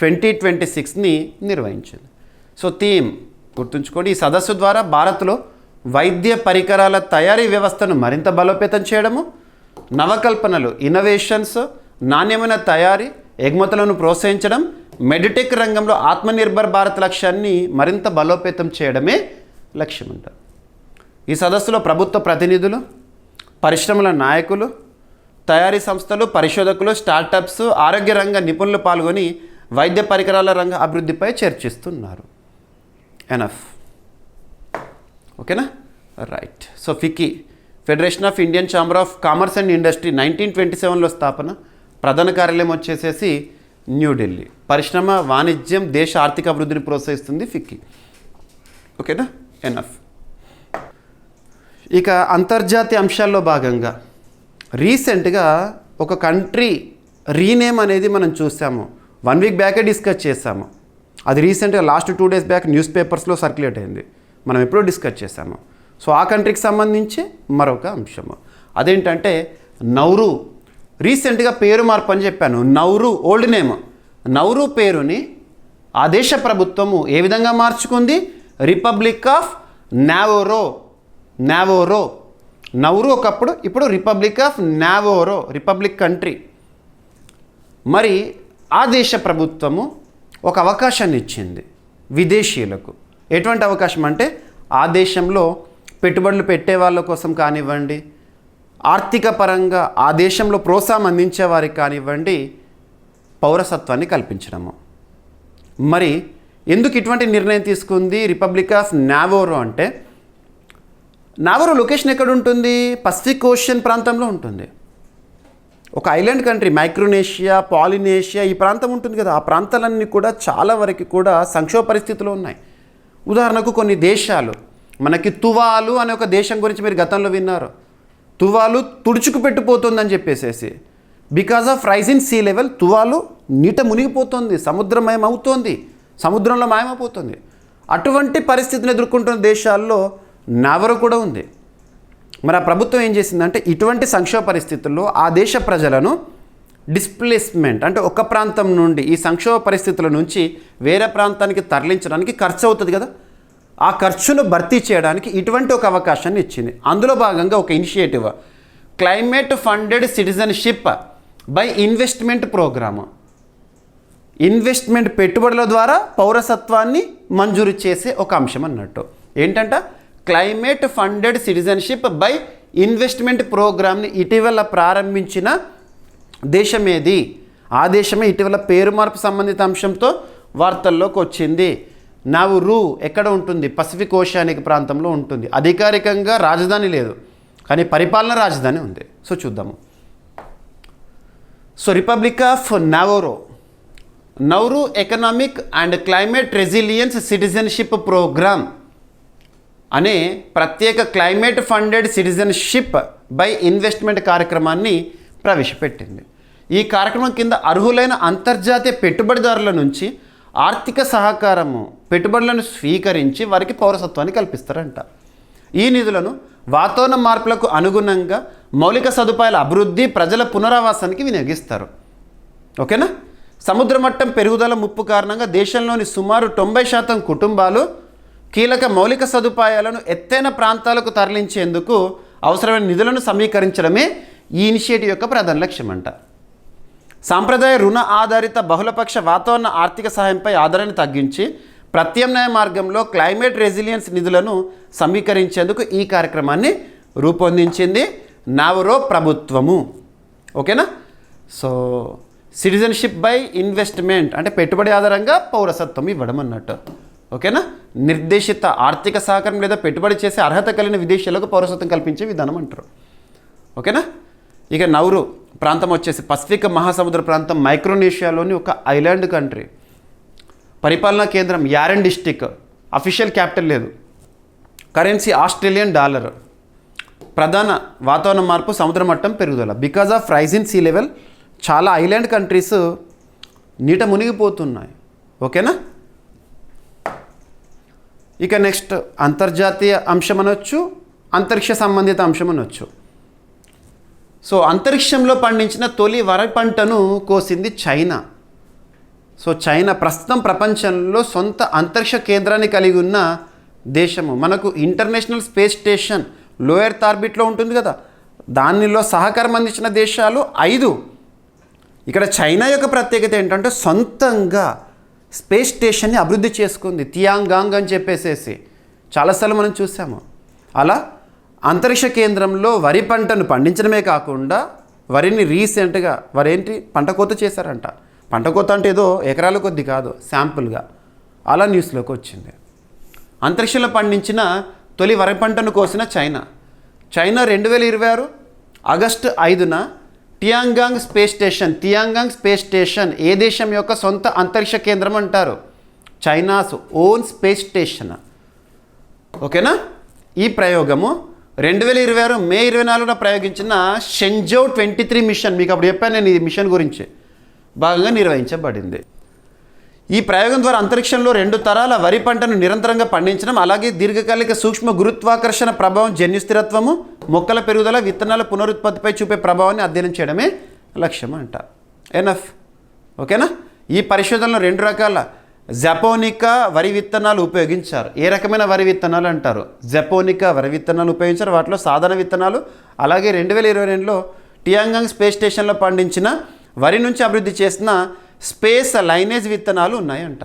2026ని నిర్వహించింది. సో థీమ్ గుర్తుంచుకోండి, ఈ సదస్సు ద్వారా భారత్లో వైద్య పరికరాల తయారీ వ్యవస్థను మరింత బలోపేతం చేయడము, నవకల్పనలు ఇన్నోవేషన్స్, నాణ్యమైన తయారీ, ఎగుమతులను ప్రోత్సహించడం, మెడిటెక్ రంగంలో ఆత్మనిర్భర్ భారత్ లక్ష్యాన్ని మరింత బలోపేతం చేయడమే లక్ష్యం అంటారు. ఈ సదస్సులో ప్రభుత్వ ప్రతినిధులు, పరిశ్రమల నాయకులు, తయారీ సంస్థలు, పరిశోధకులు, స్టార్టప్స్, ఆరోగ్య రంగ నిపుణులు పాల్గొని వైద్య పరికరాల రంగ అభివృద్ధిపై చర్చిస్తున్నారు. ఎనఫ్. ఓకేనా? Right. So FICCI, federation of Indian chamber of commerce and industry 1927లో స్థాపన. ప్రధాన కార్యాలయం వచ్చేసేసి న్యూఢిల్లీ. పరిశ్రమ, వాణిజ్యం, దేశ ఆర్థిక అభివృద్ధిని ప్రోత్సహిస్తుంది ఫిక్కీ. ఓకేనా? ఎనఫ్. ఇక అంతర్జాతీయ అంశాల్లో భాగంగా రీసెంట్గా ఒక కంట్రీ రీనేమ్ అనేది మనం చూసాము. 1 వీక్ బ్యాకే డిస్కస్ చేసాము. అది రీసెంట్గా లాస్ట్ 2 డేస్ బ్యాక్ న్యూస్ పేపర్స్లో సర్క్యులేట్ అయింది. మనం ఎప్పుడో డిస్కస్ చేసాము. సో ఆ కంట్రీకి సంబంధించి మరొక అంశము అదేంటంటే నౌరు. రీసెంట్గా పేరు మార్పు అని చెప్పాను. Nauru old name. నౌరు పేరుని ఆ దేశ ప్రభుత్వము ఏ విధంగా మార్చుకుంది? Republic of Nauru. Nauru. Nauru ఒకప్పుడు, ఇప్పుడు republic of Nauru, republic country. మరి ఆ దేశ ప్రభుత్వము ఒక అవకాశాన్ని ఇచ్చింది విదేశీయులకు. ఎటువంటి అవకాశం అంటే ఆ దేశంలో పెట్టుబడులు పెట్టే వాళ్ళ కోసం కానివ్వండి, ఆర్థిక పరంగా ఆ దేశంలో ప్రోత్సాహం అందించే వారికి కానివ్వండి, పౌరసత్వాన్ని కల్పించడము. మరి ఎందుకు ఇటువంటి నిర్ణయం తీసుకుంది రిపబ్లిక్ ఆఫ్ నావోరో అంటే, నావోరో లొకేషన్ ఎక్కడ ఉంటుంది? పసిఫిక్ ఓషన్ ప్రాంతంలో ఉంటుంది. ఒక ఐలాండ్ కంట్రీ. మైక్రోనేషియా, పాలినేషియా ఈ ప్రాంతం ఉంటుంది కదా, ఆ ప్రాంతాలన్నీ కూడా చాలా వరకు కూడా సంక్షోభ పరిస్థితిలో ఉన్నాయి. ఉదాహరణకు కొన్ని దేశాలు, మనకి తువాలు అనే ఒక దేశం గురించి మీరు గతంలో విన్నారు. తువాలు తుడుచుకు పెట్టిపోతుందని చెప్పేసేసి because of rising sea level Tuvalu నీట మునిగిపోతుంది, సముద్రమయం అవుతోంది, సముద్రంలో మాయమైపోతుంది. అటువంటి పరిస్థితిని ఎదుర్కొంటున్న దేశాల్లో నావోరో కూడా ఉంది. మరి ఆ ప్రభుత్వం ఏం చేసిందంటే ఇటువంటి సంక్షోభ పరిస్థితుల్లో ఆ దేశ ప్రజలను డిస్ప్లేస్మెంట్ అంటే ఒక ప్రాంతం నుండి ఈ సంక్షోభ పరిస్థితుల నుంచి వేరే ప్రాంతానికి తరలించడానికి ఖర్చు అవుతుంది కదా, ఆ ఖర్చును భర్తీ చేయడానికి ఇటువంటి ఒక అవకాశాన్ని ఇచ్చింది. అందులో భాగంగా ఒక initiative climate funded citizenship by investment programme. Investment పెట్టుబడుల ద్వారా పౌరసత్వాన్ని మంజూరు చేసే ఒక అంశం అన్నట్టు. ఏంటంట? Climate funded citizenship by investment ప్రోగ్రామ్ని ఇటీవల ప్రారంభించిన దేశం ఏది? ఆ దేశమే ఇటీవల పేరు మార్పు సంబంధిత అంశంతో వార్తల్లోకి వచ్చింది. నౌరు ఎక్కడ ఉంటుంది? పసిఫిక్ ఓషియానిక్ ప్రాంతంలో ఉంటుంది. అధికారికంగా రాజధాని లేదు, కానీ పరిపాలన రాజధాని ఉంది. సో చూద్దాము. So Republic of Nauru economic and climate resilience citizenship programme అనే ప్రత్యేక climate funded citizenship by investment కార్యక్రమాన్ని ప్రవేశపెట్టింది. ఈ కార్యక్రమం కింద అర్హులైన అంతర్జాతీయ పెట్టుబడిదారుల నుంచి ఆర్థిక సహకారము పెట్టుబడులను స్వీకరించి వారికి పౌరసత్వాన్ని కల్పిస్తారంట. ఈ నిధులను వాతావరణ మార్పులకు అనుగుణంగా మౌలిక సదుపాయాల అభివృద్ధి, ప్రజల పునరావాసానికి వినియోగిస్తారు. ఓకేనా. సముద్ర మట్టం పెరుగుదల ముప్పు కారణంగా దేశంలోని సుమారు 90% కుటుంబాలు కీలక మౌలిక సదుపాయాలను ఎత్తైన ప్రాంతాలకు తరలించేందుకు అవసరమైన నిధులను సమీకరించడమే ఈ ఇనిషియేటివ్ యొక్క ప్రధాన లక్ష్యం అంట. సాంప్రదాయ రుణ ఆధారిత బహుళపక్ష వాతావరణ ఆర్థిక సహాయంపై ఆధారాన్ని తగ్గించి ప్రత్యామ్నాయ మార్గంలో క్లైమేట్ రెసిలియన్స్ నిధులను సమీకరించేందుకు ఈ కార్యక్రమాన్ని రూపొందించింది నావరో ప్రభుత్వము. ఓకేనా. సో సిటిజన్షిప్ బై ఇన్వెస్ట్మెంట్ అంటే పెట్టుబడి ఆధారంగా పౌరసత్వం ఇవ్వడం అన్నట్టు. ఓకేనా. నిర్దేశిత ఆర్థిక సహకారం లేదా పెట్టుబడి చేసే అర్హత కలిగిన విదేశీయులకు పౌరసత్వం కల్పించే విధానం అంటారు. ఓకేనా. ఇక నౌరు ప్రాంతం వచ్చేసి పసిఫిక్ మహాసముద్ర ప్రాంతం, మైక్రోనేషియాలోని ఒక ఐలాండ్ కంట్రీ. పరిపాలనా కేంద్రం యారెన్ డిస్టిక్, అఫీషియల్ క్యాపిటల్ లేదు, కరెన్సీ ఆస్ట్రేలియన్ డాలర్. ప్రధాన వాతావరణ మార్పు సముద్ర మట్టం పెరుగుదల. Because of rising sea level చాలా ఐలాండ్ కంట్రీస్ నీట మునిగిపోతున్నాయి. ఓకేనా. ఇక నెక్స్ట్ అంతర్జాతీయ అంశం అనొచ్చు, అంతరిక్ష సంబంధిత అంశం అనొచ్చు. సో అంతరిక్షంలో పండించిన తొలి వరి పంటను కోసింది చైనా. సో చైనా ప్రస్తుతం ప్రపంచంలో సొంత అంతరిక్ష కేంద్రాన్ని కలిగి ఉన్న దేశము. మనకు ఇంటర్నేషనల్ స్పేస్ స్టేషన్ లో ఎర్త్ ఆర్బిట్లో ఉంటుంది కదా, దానిలో సహకారం అందించిన దేశాలు 5. ఇక్కడ చైనా యొక్క ప్రత్యేకత ఏంటంటే సొంతంగా స్పేస్ స్టేషన్ని అభివృద్ధి చేసుకుంది. తియాంగాంగ్ అని చెప్పేసేసి చాలాసార్లు మనం చూసాము. అలా అంతరిక్ష కేంద్రంలో వరి పంటను పండించడమే కాకుండా వరిని రీసెంట్గా పంట కోత చేశారంట. పంట కోత అంటే ఏదో ఎకరాల కొద్ది కాదు, శాంపుల్గా అలా న్యూస్లోకి వచ్చింది. అంతరిక్షంలో పండించిన తొలి వరి పంటను కోసిన చైనా 2026 ఆగస్టు 5న తియాంగాంగ్ స్పేస్ స్టేషన్ ఏ దేశం యొక్క సొంత అంతరిక్ష కేంద్రం అంటారు? China's own space station. ఓకేనా. ఈ ప్రయోగము 2026 మే 24న ప్రయోగించిన షెంజౌ 23 మిషన్, మీకు అప్పుడు చెప్పాను నేను ఈ మిషన్ గురించి, భాగంగా నిర్వహించబడింది. ఈ ప్రయోగం ద్వారా అంతరిక్షంలో 2 తరాల వరి పంటను నిరంతరంగా పండించడం, అలాగే దీర్ఘకాలిక సూక్ష్మ గురుత్వాకర్షణ ప్రభావం, జన్యు స్థిరత్వము, మొక్కల పెరుగుదల, విత్తనాల పునరుత్పత్తిపై చూపే ప్రభావాన్ని అధ్యయనం చేయడమే లక్ష్యం అంట. ఎనఫ్. ఓకేనా. ఈ పరిశోధనలో 2 రకాల జపోనికా వరి విత్తనాలు ఉపయోగించారు. ఏ రకమైన వరి విత్తనాలు అంటారు? జపోనికా వరి విత్తనాలు ఉపయోగించారు. వాటిలో సాధారణ విత్తనాలు, అలాగే 2022లో తియాంగాంగ్ స్పేస్ స్టేషన్లో పండించిన వరి నుంచి అభివృద్ధి చేసిన స్పేస్ లైనేజ్ విత్తనాలు ఉన్నాయంట.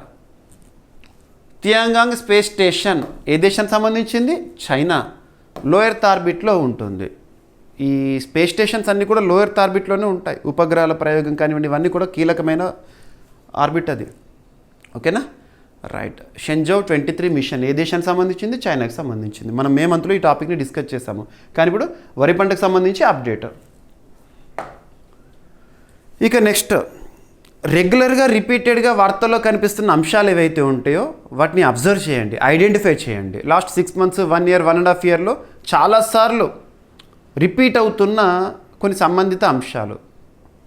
తియాంగాంగ్ స్పేస్ స్టేషన్ ఏ దేశానికి సంబంధించింది? చైనా. లో ఎర్త్ ఆర్బిట్లో ఉంటుంది. ఈ స్పేస్ స్టేషన్స్ అన్నీ కూడా లో ఎర్త్ ఆర్బిట్లోనే ఉంటాయి. ఉపగ్రహాల ప్రయోగం కానివ్వండి, ఇవన్నీ కూడా కీలకమైన ఆర్బిట్ అది. ఓకేనా. రైట్. షెంజౌ 23 మిషన్ ఏ దేశానికి సంబంధించింది? చైనాకి సంబంధించింది. మనం మే మంత్లో ఈ టాపిక్ని డిస్కస్ చేసాము. కానీ ఇప్పుడు వరి పంటకు సంబంధించి అప్డేట్. ఇక నెక్స్ట్, రెగ్యులర్గా రిపీటెడ్గా వార్తల్లో కనిపిస్తున్న అంశాలు ఏవైతే ఉంటాయో వాటిని అబ్జర్వ్ చేయండి, ఐడెంటిఫై చేయండి. లాస్ట్ 6 మంత్స్, 1 ఇయర్, 1.5 ఇయర్లో చాలాసార్లు రిపీట్ అవుతున్న కొన్ని సంబంధిత అంశాలు.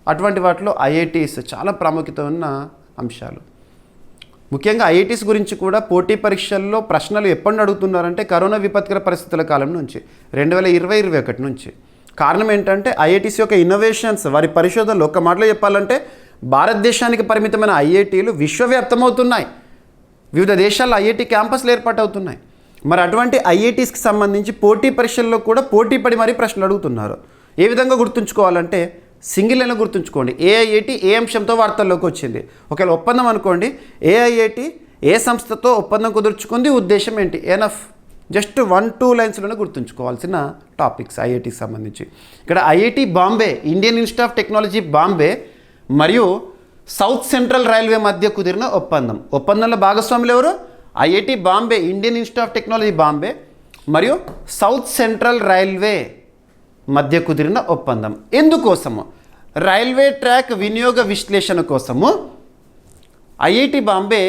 అటువంటి వాటిలో ఐఐటీస్ చాలా ప్రాముఖ్యత ఉన్న అంశాలు. ముఖ్యంగా ఐఐటీస్ గురించి కూడా పోటీ పరీక్షల్లో ప్రశ్నలు ఎప్పుడు అడుగుతున్నారంటే కరోనా విపత్కర పరిస్థితుల కాలం నుంచి 2020-21 నుంచి. కారణం ఏంటంటే ఐఐటీస్ యొక్క ఇన్నోవేషన్స్, వారి పరిశోధనలు ఒక మాటలో చెప్పాలంటే భారతదేశానికి పరిమితమైన ఐఐటీలు విశ్వవ్యాప్తమవుతున్నాయి. వివిధ దేశాల్లో ఐఐటీ క్యాంపస్లు ఏర్పాటవుతున్నాయి. మరి అటువంటి ఐఐటీస్కి సంబంధించి పోటీ పరీక్షల్లో కూడా పోటీ పడి మరీ ప్రశ్నలు అడుగుతున్నారు. ఏ విధంగా గుర్తుంచుకోవాలంటే సింగిల్ లైన్లో గుర్తుంచుకోండి. ఏ ఐఐటీ ఏ అంశంతో వార్తల్లోకి వచ్చింది. ఒకవేళ ఒప్పందం అనుకోండి, ఏ ఐఐటీ ఏ సంస్థతో ఒప్పందం కుదుర్చుకుంది, ఉద్దేశం ఏంటి. ఎనఫ్. జస్ట్ 1-2 లైన్స్లోనే గుర్తుంచుకోవాల్సిన టాపిక్స్ ఐఐటీకి సంబంధించి. ఇక్కడ IIT Bombay, Indian institute of technology Bombay మరియు సౌత్ సెంట్రల్ రైల్వే మధ్య కుదిరిన ఒప్పందం. ఒప్పందంలో భాగస్వాములు ఎవరు? IIT Bombay, Indian institute of technology Bombay మరియు సౌత్ సెంట్రల్ రైల్వే మధ్య కుదిరిన ఒప్పందం. ఎందుకోసము? రైల్వే ట్రాక్ వినియోగ విశ్లేషణ కోసము ఐఐటి బాంబే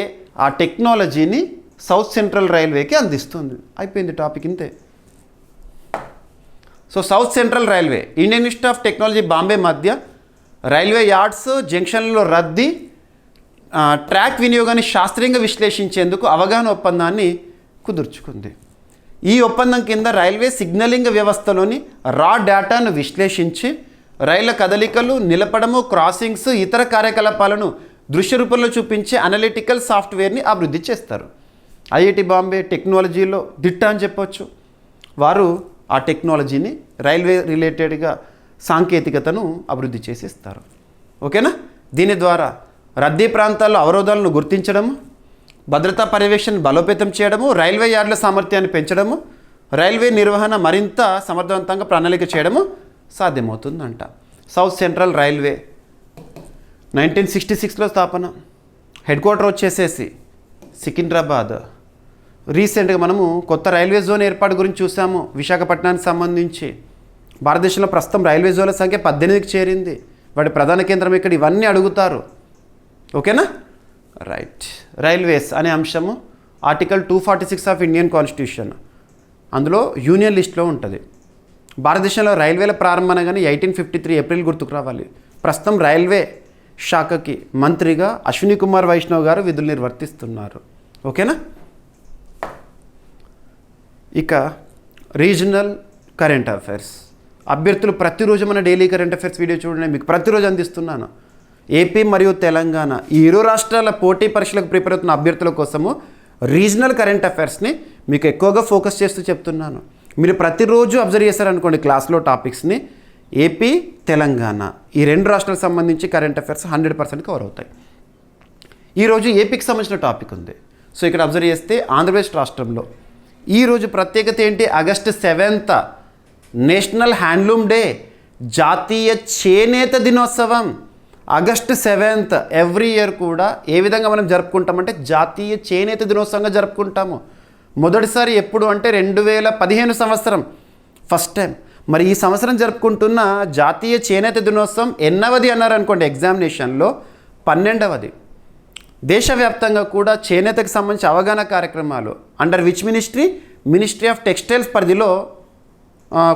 ఆ టెక్నాలజీని సౌత్ సెంట్రల్ రైల్వేకి అందిస్తుంది. అయిపోయింది టాపిక్ ఇంతే. So south central railway, Indian institute of technology Bombay మధ్య రైల్వే యార్డ్స్, జంక్షన్లలో రద్దీ, ట్రాక్ వినియోగాన్ని శాస్త్రీయంగా విశ్లేషించేందుకు అవగాహన ఒప్పందాన్ని కుదుర్చుకుంది. ఈ ఒప్పందం కింద రైల్వే సిగ్నలింగ్ వ్యవస్థలోని రా డేటాను విశ్లేషించి రైళ్ల కదలికలు, నిలపడము, క్రాసింగ్స్, ఇతర కార్యకలాపాలను దృశ్య రూపంలో చూపించే అనలిటికల్ సాఫ్ట్వేర్ని అభివృద్ధి చేస్తారు. ఐఐటి బాంబే టెక్నాలజీలో దిట్ట అని చెప్పొచ్చు. వారు ఆ టెక్నాలజీని రైల్వే రిలేటెడ్గా సాంకేతికతను అభివృద్ధి చేసి ఇస్తారు. ఓకేనా? దీని ద్వారా రద్దీ ప్రాంతాల్లో అవరోధాలను గుర్తించడము, భద్రతా పర్యవేక్షణ బలోపేతం చేయడము, రైల్వే యార్డుల సామర్థ్యాన్ని పెంచడము, రైల్వే నిర్వహణ మరింత సమర్థవంతంగా ప్రణాళిక చేయడము సాధ్యమవుతుందంట. సౌత్ సెంట్రల్ రైల్వే 1966లో స్థాపన. హెడ్ క్వార్టర్ వచ్చేసేసి సికింద్రాబాద్. రీసెంట్గా మనము కొత్త రైల్వే జోన్ ఏర్పాటు గురించి చూసాము విశాఖపట్నానికి సంబంధించి. భారతదేశంలో ప్రస్తుతం రైల్వే జోన్ల సంఖ్య 18కి చేరింది. వాటి ప్రధాన కేంద్రం ఇక్కడ. ఇవన్నీ అడుగుతారు. ఓకేనా? రైట్. రైల్వేస్ అనే అంశము ఆర్టికల్ 246 ఆఫ్ ఇండియన్ కాన్స్టిట్యూషన్, అందులో యూనియన్ లిస్ట్లో ఉంటుంది. భారతదేశంలో రైల్వేల ప్రారంభం అనగానే 1853 ఏప్రిల్ గుర్తుకు రావాలి. ప్రస్తుతం రైల్వే శాఖకి మంత్రిగా అశ్విని కుమార్ వైష్ణవ్ గారు విధులు నిర్వర్తిస్తున్నారు. ఓకేనా? ఇక రీజనల్ కరెంట్ అఫైర్స్. అభ్యర్థులు ప్రతిరోజు మన డైలీ కరెంట్ అఫైర్స్ వీడియో చూడండి, మీకు ప్రతిరోజు అందిస్తున్నాను. ఏపీ మరియు తెలంగాణ ఈ ఇరు రాష్ట్రాల పోటీ పరీక్షలకు ప్రిపేర్ అవుతున్న అభ్యర్థుల కోసము రీజనల్ కరెంట్ అఫైర్స్ని మీకు ఎక్కువగా ఫోకస్ చేస్తూ చెప్తున్నాను. మీరు ప్రతిరోజు అబ్జర్వ్ చేశారనుకోండి క్లాస్లో టాపిక్స్ని, ఏపీ, తెలంగాణ ఈ రెండు రాష్ట్రాలకు సంబంధించి కరెంట్ అఫైర్స్ 100% కవర్ అవుతాయి. ఈరోజు ఏపీకి సంబంధించిన టాపిక్ ఉంది. సో ఇక్కడ అబ్జర్వ్ చేస్తే ఆంధ్రప్రదేశ్ రాష్ట్రంలో ఈరోజు ప్రత్యేకత ఏంటి? August 7th national handloom day, జాతీయ చేనేత దినోత్సవం. ఆగస్టు 7th ఎవ్రీ ఇయర్ కూడా ఏ విధంగా మనం జరుపుకుంటామంటే జాతీయ చేనేత దినోత్సవంగా జరుపుకుంటాము. మొదటిసారి ఎప్పుడు అంటే 2015 సంవత్సరం ఫస్ట్ టైం. మరి ఈ సంవత్సరం జరుపుకుంటున్న జాతీయ చేనేత దినోత్సవం ఎన్నవది అన్నారనుకోండి ఎగ్జామినేషన్లో 12వది. దేశవ్యాప్తంగా కూడా చేనేతకు సంబంధించి అవగాహన కార్యక్రమాలు under which ministry of textiles పరిధిలో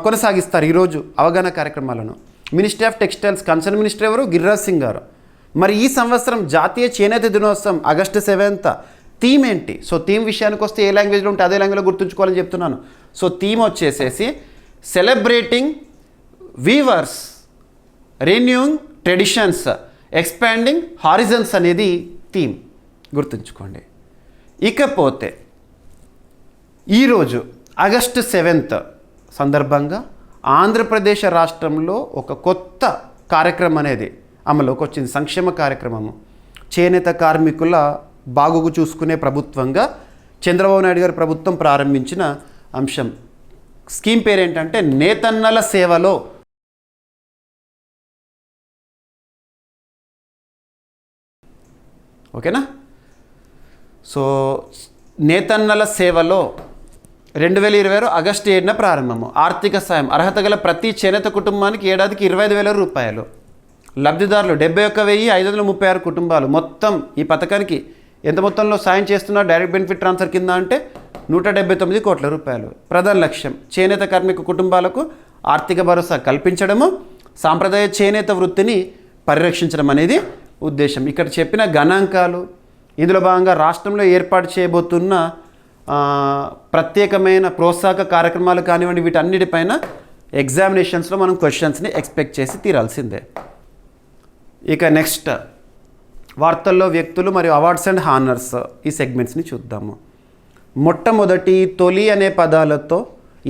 కొనసాగిస్తారు ఈరోజు అవగాహన కార్యక్రమాలను. Ministry of textiles concern minister ఎవరు? గిరిరాజ్ సింగ్ గారు. మరి ఈ సంవత్సరం జాతీయ చేనేత దినోత్సవం ఆగస్టు 7th థీమ్ ఏంటి? సో థీమ్ విషయానికి వస్తే ఏ లాంగ్వేజ్లో ఉంటే అదే లాంగ్వేజ్లో గుర్తుంచుకోవాలని చెప్తున్నాను. సో థీమ్ వచ్చేసేసి celebrating weavers, renewing traditions, expanding horizons అనేది థీమ్, గుర్తుంచుకోండి. ఇకపోతే ఈరోజు ఆగస్టు 7th సందర్భంగా ఆంధ్రప్రదేశ్ రాష్ట్రంలో ఒక కొత్త కార్యక్రమం అనేది అమలుకి వచ్చింది. సంక్షేమ కార్యక్రమము. చేనేత కార్మికుల బాగుగు చూసుకునే ప్రభుత్వంగా చంద్రబాబు నాయుడు గారి ప్రభుత్వం ప్రారంభించిన అంశం. స్కీమ్ పేరు ఏంటంటే నేతన్నల సేవలో. ఓకేనా? సో నేతన్నల సేవలో 2020 ఆగస్టు 7న ప్రారంభము. ఆర్థిక సాయం అర్హత గల ప్రతి చేనేత కుటుంబానికి ఏడాదికి 25,000 రూపాయలు. లబ్ధిదారులు 71,536 కుటుంబాలు. మొత్తం ఈ పథకానికి ఎంత మొత్తంలో సాయం చేస్తున్నారు డైరెక్ట్ బెనిఫిట్ ట్రాన్స్ఫర్ కింద అంటే 179 కోట్ల రూపాయలు. ప్రధాన లక్ష్యం చేనేత కార్మిక కుటుంబాలకు ఆర్థిక భరోసా కల్పించడము, సాంప్రదాయ చేనేత వృత్తిని పరిరక్షించడం అనేది ఉద్దేశం. ఇక్కడ చెప్పిన గణాంకాలు, ఇందులో భాగంగా రాష్ట్రంలో ఏర్పాటు చేయబోతున్న ప్రత్యేకమైన ప్రోత్సాహక కార్యక్రమాలు కానివ్వండి, వీటన్నిటిపైన ఎగ్జామినేషన్స్లో మనం క్వశ్చన్స్ని ఎక్స్పెక్ట్ చేసి తీరాల్సిందే. ఇక నెక్స్ట్ వార్తల్లో వ్యక్తులు మరియు అవార్డ్స్ అండ్ హానర్స్ ఈ సెగ్మెంట్స్ని చూద్దాము. మొట్టమొదటి తొలి అనే పదాలతో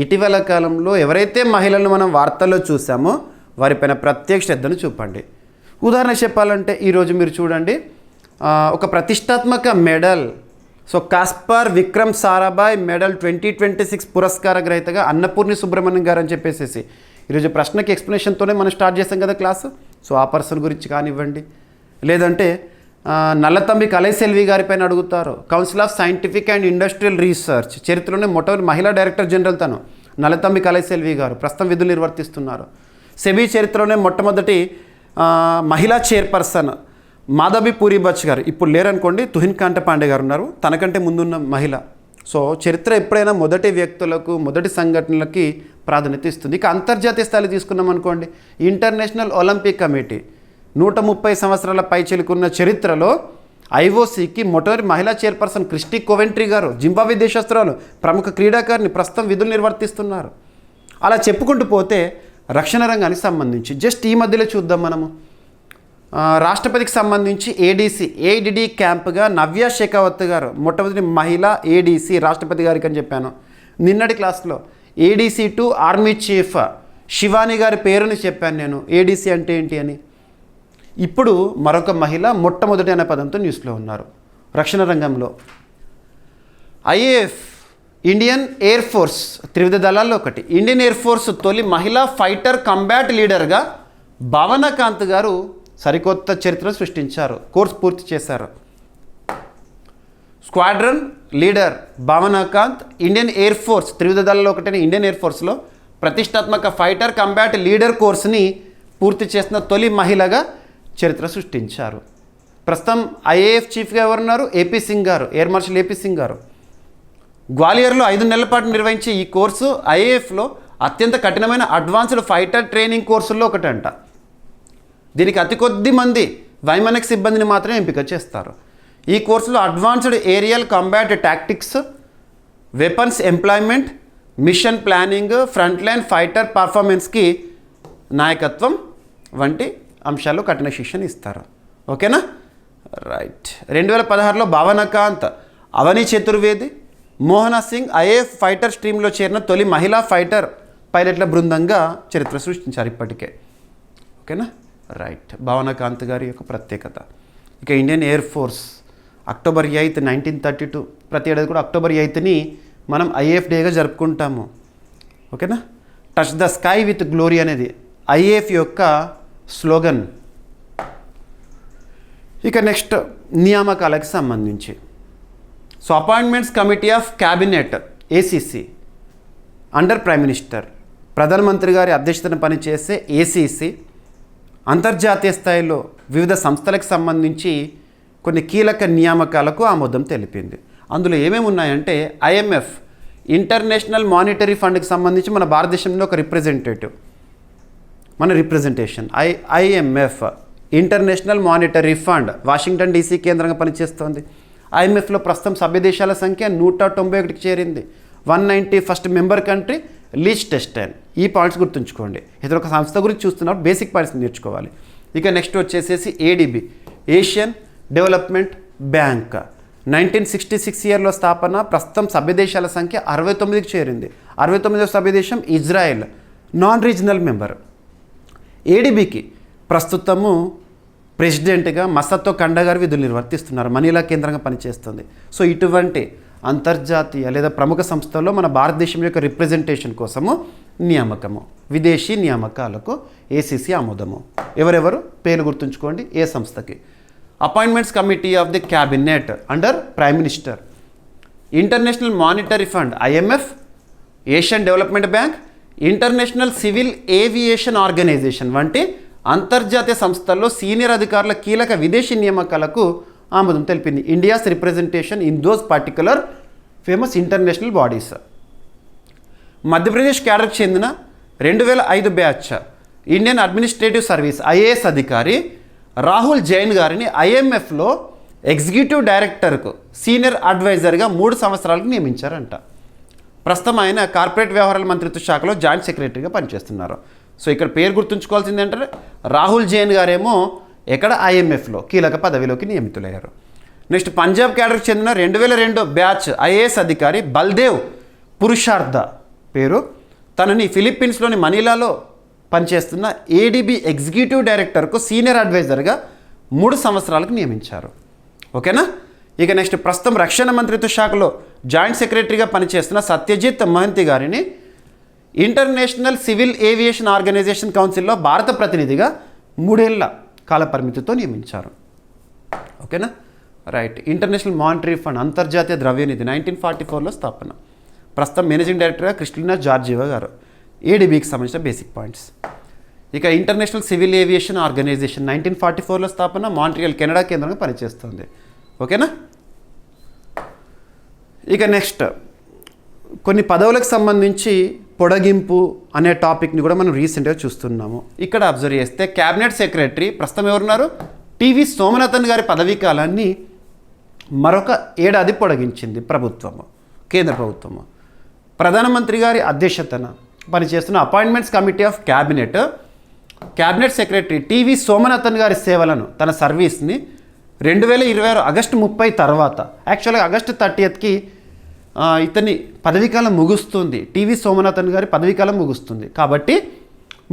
ఇటీవల కాలంలో ఎవరైతే మహిళలను మనం వార్తల్లో చూసామో వారిపైన ప్రత్యేక శ్రద్ధను చూపండి. ఉదాహరణ చెప్పాలంటే ఈరోజు మీరు చూడండి, ఒక ప్రతిష్టాత్మక medal. So Casper Vikram Sarabhai medal 2026 పురస్కార గ్రహీతగా అన్నపూర్ణి సుబ్రహ్మణ్యం గారు అని చెప్పేసి ఈరోజు ప్రశ్నకి ఎక్స్ప్లెనేషన్తోనే మనం స్టార్ట్ చేస్తాం కదా క్లాసు. సో ఆ పర్సన్ గురించి కానివ్వండి, లేదంటే నల్లతంబి కలైసెల్వి గారిపైన అడుగుతారు. Council of scientific and industrial research చరిత్రలోనే మొట్టమొదటి మహిళా డైరెక్టర్ జనరల్ తను నల్లతంబి కలైసెల్వి గారు ప్రస్తుతం విధులు నిర్వర్తిస్తున్నారు. సెబీ చరిత్రలోనే మొట్టమొదటి మహిళా చైర్పర్సన్ మాధవి పూరిబచ్ గారు ఇప్పుడు లేరనుకోండి, తుహిన్ కాంట పాండే గారు ఉన్నారు, తనకంటే ముందున్న మహిళ. సో చరిత్ర ఎప్పుడైనా మొదటి వ్యక్తులకు, మొదటి సంఘటనలకి ప్రాధాన్యత ఇస్తుంది. ఇక అంతర్జాతీయ స్థాయిలో తీసుకున్నాం అనుకోండి, ఇంటర్నేషనల్ ఒలింపిక్ కమిటీ 130 సంవత్సరాల పైచిలుకున్న చరిత్రలో ఐఓసీకి మొదటి మహిళా చైర్పర్సన్ క్రిస్టీ కోవెంట్రీ గారు, జింబాబ్వే దేశస్తురాలు, ప్రముఖ క్రీడాకారిణి, ప్రస్తుతం విధులు నిర్వర్తిస్తున్నారు. అలా చెప్పుకుంటూ పోతే రక్షణ రంగానికి సంబంధించి జస్ట్ ఈ మధ్యలో చూద్దాం మనము. రాష్ట్రపతికి సంబంధించి ఏడిడి క్యాంప్గా నవ్య షెకావత్ గారు, మొట్టమొదటి మహిళా ఏడీసీ రాష్ట్రపతి గారికి అని చెప్పాను నిన్నటి క్లాస్లో. ADC to army chief Shivani గారి పేరుని చెప్పాను నేను, ఏడీసీ అంటే ఏంటి అని. ఇప్పుడు మరొక మహిళ మొట్టమొదటి అనే పదంతో న్యూస్లో ఉన్నారు రక్షణ రంగంలో. ఐఏఎఫ్ ఇండియన్ ఎయిర్ ఫోర్స్ త్రివిధ దళాల్లో ఒకటి. ఇండియన్ ఎయిర్ ఫోర్స్ తొలి మహిళా ఫైటర్ కంబాట్ లీడర్గా భావనాకాంత్ గారు సరికొత్త చరిత్ర సృష్టించారు, కోర్సు పూర్తి చేశారు. Squadron leader Bhawana Kanth Indian air force త్రివిధ దళాల్లో ఒకటైన ఇండియన్ ఎయిర్ ఫోర్స్లో ప్రతిష్టాత్మక ఫైటర్ కంబాట్ లీడర్ కోర్సుని పూర్తి చేసిన తొలి మహిళగా చరిత్ర సృష్టించారు. ప్రస్తుతం ఐఏఎఫ్ చీఫ్గా ఎవరున్నారు? ఏపీ సింగ్ గారు, ఎయిర్ మార్షల్ ఏపీ సింగ్ గారు. గ్వాలియర్లో 5 నెలల పాటు నిర్వహించే ఈ కోర్సు ఐఏఎఫ్లో అత్యంత కఠినమైన అడ్వాన్స్డ్ ఫైటర్ ట్రైనింగ్ కోర్సుల్లో ఒకటంట. దీనికి అతి కొద్ది మంది వైమానిక సిబ్బందిని మాత్రమే ఎంపిక చేస్తారు. ఈ కోర్సులో advanced aerial combat tactics, weapons employment, mission planning, front line fighter పర్ఫార్మెన్స్కి నాయకత్వం వంటి అంశాల్లో కఠిన శిక్షణ ఇస్తారు. ఓకేనా, రైట్. 2016లో భావనాకాంత్, అవని చతుర్వేది, మోహన సింగ్ ఐఏఎఫ్ ఫైటర్ స్ట్రీమ్లో చేరిన తొలి మహిళా ఫైటర్ పైలట్ల బృందంగా చరిత్ర సృష్టించారు ఇప్పటికే. ఓకేనా, రైట్. భావనాకాంత్ గారి యొక్క ప్రత్యేకత. ఇక ఇండియన్ ఎయిర్ ఫోర్స్ అక్టోబర్ 8, 1932 ప్రతి ఏడాది కూడా అక్టోబర్ 8ని మనం ఐఏఎఫ్ డేగా జరుపుకుంటాము. ఓకేనా. Touch the sky with glory అనేది ఐఏఎఫ్ యొక్క స్లోగన్. ఇక నెక్స్ట్ నియామకాలకు సంబంధించి so appointments committee of cabinet ACC under prime minister, ప్రధానమంత్రి గారి అధ్యక్షతన పనిచేసే ఏసీసీ అంతర్జాతీయ స్థాయిలో వివిధ సంస్థలకు సంబంధించి కొన్ని కీలక నియామకాలకు ఆమోదం తెలిపింది. అందులో ఏమేమి ఉన్నాయంటే ఐఎంఎఫ్ ఇంటర్నేషనల్ మానిటరీ ఫండ్కి సంబంధించి మన భారతదేశంలో ఒక representation IMF international monetary fund Washington DC కేంద్రంగా పనిచేస్తోంది. ఐఎంఎఫ్లో ప్రస్తుతం సభ్య దేశాల సంఖ్య 191కి చేరింది. 191st member country లిచ్టెన్స్టైన్. ఈ పాయింట్స్ గుర్తుంచుకోండి. ఇతర ఒక సంస్థ గురించి చూస్తున్నప్పుడు బేసిక్ పాయింట్స్ నేర్చుకోవాలి. ఇక నెక్స్ట్ వచ్చేసేసి ఏడిబి ఏషియన్ డెవలప్మెంట్ బ్యాంక్ 1966 ఇయర్లో స్థాపన. ప్రస్తుతం సభ్య దేశాల సంఖ్య 69కి చేరింది. 69వ సభ్య దేశం ఇజ్రాయెల్, నాన్ రీజనల్ మెంబర్. ఏడిబికి ప్రస్తుతము ప్రెసిడెంట్గా మసతో కండా గారు విధులు నిర్వర్తిస్తున్నారు. మనీలా కేంద్రంగా పనిచేస్తుంది. సో ఇటువంటి అంతర్జాతీయ లేదా ప్రముఖ సంస్థల్లో మన భారతదేశం యొక్క రిప్రజెంటేషన్ కోసము నియామకము, విదేశీ నియామకాలకు ఏసీసీ ఆమోదము. ఎవరెవరు పేరు గుర్తుంచుకోండి. ఏ సంస్థకి? Appointments committee of the cabinet under prime minister, international monetary fund IMF, Asian development bank, international civil aviation organisation వంటి అంతర్జాతీయ సంస్థల్లో సీనియర్ అధికారుల కీలక విదేశీ నియామకాలకు ఆమోదం తెలిపింది. India's representation in those particular famous international bodies. Madhya Pradesh క్యాడర్కి చెందిన 2005 batch Indian administrative service IAS అధికారి రాహుల్ జైన్ గారిని ఐఎంఎఫ్లో ఎగ్జిక్యూటివ్ డైరెక్టర్కు సీనియర్ అడ్వైజర్గా 3 సంవత్సరాలకు నియమించారంట. ప్రస్తుతం ఆయన కార్పొరేట్ వ్యవహారాల మంత్రిత్వ శాఖలో జాయింట్ సెక్రటరీగా పనిచేస్తున్నారు. సో ఇక్కడ పేరు గుర్తుంచుకోవాల్సింది ఏంటంటే రాహుల్ జైన్ గారేమో ఎక్కడ ఐఎంఎఫ్లో కీలక పదవిలోకి నియమితులయ్యారు. నెక్స్ట్ పంజాబ్ క్యాడర్కి చెందిన 2002 బ్యాచ్ ఐఏఎస్ అధికారి బల్దేవ్ పురుషార్థ పేరు. తనని ఫిలిప్పీన్స్లోని మనీలాలో పనిచేస్తున్న ఏడిబి ఎగ్జిక్యూటివ్ డైరెక్టర్కు సీనియర్ అడ్వైజర్గా 3 సంవత్సరాలకు నియమించారు. ఓకేనా. ఇక నెక్స్ట్ ప్రస్తుతం రక్షణ మంత్రిత్వ శాఖలో జాయింట్ సెక్రటరీగా పనిచేస్తున్న సత్యజిత్ మహంతి గారిని ఇంటర్నేషనల్ సివిల్ ఏవియేషన్ ఆర్గనైజేషన్ కౌన్సిల్లో భారత ప్రతినిధిగా 3 ఏళ్ల కాల పరిమితితో నియమించారు. ఓకేనా, రైట్. ఇంటర్నేషనల్ మానిటరీ ఫండ్ అంతర్జాతీయ ద్రవ్యనిధి 1944లో స్థాపన. ప్రస్తుతం మేనేజింగ్ డైరెక్టర్గా క్రిస్టినా జార్జివా గారు. ఏడిబికి సంబంధించిన బేసిక్ పాయింట్స్. ఇక ఇంటర్నేషనల్ సివిల్ ఏవియేషన్ ఆర్గనైజేషన్ 1944లో స్థాపన, మాంట్రియల్ కెనడా కేంద్రంగా పనిచేస్తుంది. ఓకేనా. ఇక నెక్స్ట్ కొన్ని పదవులకు సంబంధించి పొడిగింపు అనే టాపిక్ని కూడా మనం రీసెంట్గా చూస్తున్నాము. ఇక్కడ అబ్జర్వ్ చేస్తే క్యాబినెట్ సెక్రటరీ ప్రస్తుతం ఎవరున్నారు, టీవీ సోమనాథన్ గారి పదవీ కాలాన్ని మరొక ఏడాది పొడిగించింది ప్రభుత్వము, కేంద్ర ప్రభుత్వము. ప్రధానమంత్రి గారి అధ్యక్షతన పనిచేస్తున్న appointments committee of cabinet secretary TV Somanathan గారి సేవలను, తన సర్వీస్ని 2026 ఆగస్టు 30 తర్వాత, యాక్చువల్గా ఆగస్టు 30కి ఇతని పదవీకాలం ముగుస్తుంది. టీవీ సోమనాథన్ గారి పదవీకాలం ముగుస్తుంది కాబట్టి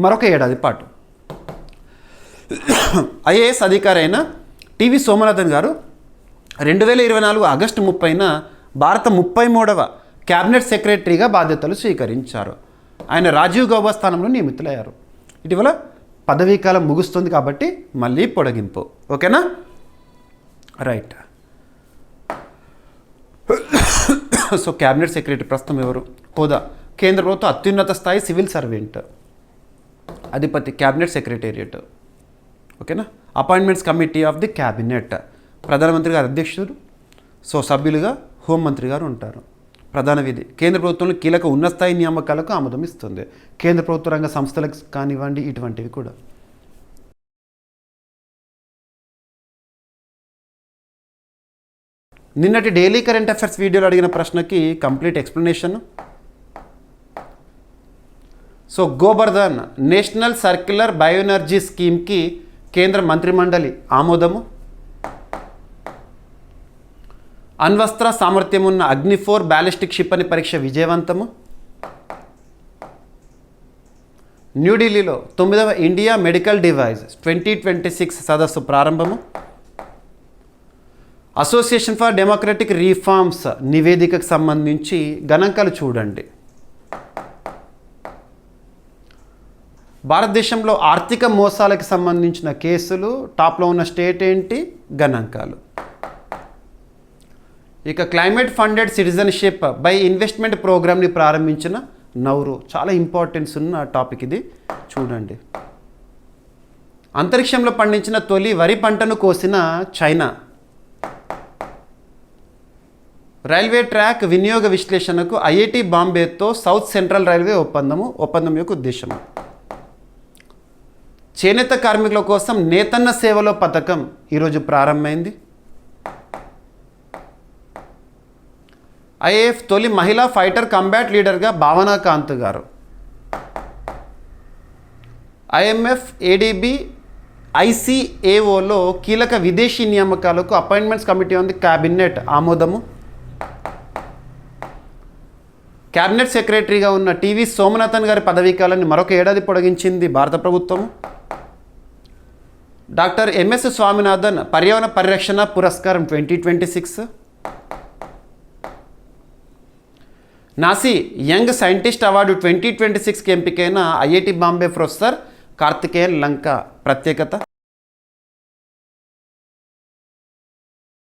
మరొక ఏడాది పాటు ఐఏఎస్ అధికారి అయిన టీవీ సోమనాథన్ గారు 2024 ఆగస్టు 30న భారత 33వ క్యాబినెట్ సెక్రటరీగా బాధ్యతలు స్వీకరించారు. ఆయన రాజీవ్ గౌబా స్థానంలో నియమితులయ్యారు. ఇటీవల పదవీకాలం ముగుస్తుంది కాబట్టి మళ్ళీ పొడిగింపు. ఓకేనా, రైట్. సో క్యాబినెట్ సెక్రటరీ ప్రస్తుతం ఎవరు, హోదా కేంద్ర ప్రభుత్వ అత్యున్నత స్థాయి సివిల్ సర్వెంట్, అధిపతి క్యాబినెట్ సెక్రటేరియట్. ఓకేనా. Appointments committee of the cabinet, ప్రధానమంత్రి గారు అధ్యక్షుడు, సో సభ్యులుగా హోంమంత్రి గారు ఉంటారు. ప్రధాన విధి కేంద్ర ప్రభుత్వంలో కీలక ఉన్నత స్థాయి నియామకాలకు ఆమోదం ఇస్తుంది. కేంద్ర ప్రభుత్వ రంగ సంస్థలకు కానివ్వండి, ఇటువంటివి కూడా. నిన్నటి డైలీ కరెంట్ అఫైర్స్ వీడియోలో అడిగిన ప్రశ్నకి complete explanation. So Gobardhan national circular bioenergy స్కీమ్కి కేంద్ర మంత్రిమండలి ఆమోదము. అణ్వస్త్ర సామర్థ్యం ఉన్న అగ్ని-4 బ్యాలిస్టిక్ క్షిపణి పరీక్ష విజయవంతము. న్యూఢిల్లీలో 9వ ఇండియా మెడికల్ డివైస్ 2026 సదస్సు ప్రారంభము. అసోసియేషన్ ఫర్ డెమోక్రటిక్ రిఫార్మ్స్ నివేదికకు సంబంధించి గణాంకాలు చూడండి. భారతదేశంలో ఆర్థిక మోసాలకు సంబంధించిన కేసులు టాప్లో ఉన్న స్టేట్ ఏంటి, గణాంకాలు. ఇక climate funded citizenship by investment ప్రోగ్రామ్ని ప్రారంభించిన నౌరు, చాలా ఇంపార్టెన్స్ ఉన్న టాపిక్ ఇది, చూడండి. అంతరిక్షంలో పండించిన తొలి వరి పంటను కోసిన చైనా. రైల్వే ట్రాక్ వినియోగ విశ్లేషణకు ఐఐటి బాంబేతో సౌత్ సెంట్రల్ రైల్వే ఒప్పందం యొక్క ఉద్దేశము. చేనేత కార్మికుల కోసం నేతన్న సేవలో పథకం ఈరోజు ప్రారంభమైంది. ఐఏఎఫ్ తొలి మహిళా ఫైటర్ కంబాట్ లీడర్గా భావనా కాంత్ గారు. ఐఎంఎఫ్ ఏడీబీ ఐసిఏఓలో కీలక విదేశీ నియామకాలకు appointments committee on the cabinet ఆమోదము. క్యాబినెట్ సెక్రటరీగా ఉన్న టీవీ సోమనాథన్ గారి పదవీకాలాన్ని మరొక ఏడాది పొడిగించింది భారత ప్రభుత్వము. డాక్టర్ ఎంఎస్ స్వామినాథన్ పర్యావరణ పరిరక్షణ పురస్కారం 2026. నాసీ యంగ్ సైంటిస్ట్ అవార్డు 2026కి ఎంపికైన ఐఐటి బాంబే ప్రొఫెసర్ కార్తికేయన్ లంక ప్రత్యేకత.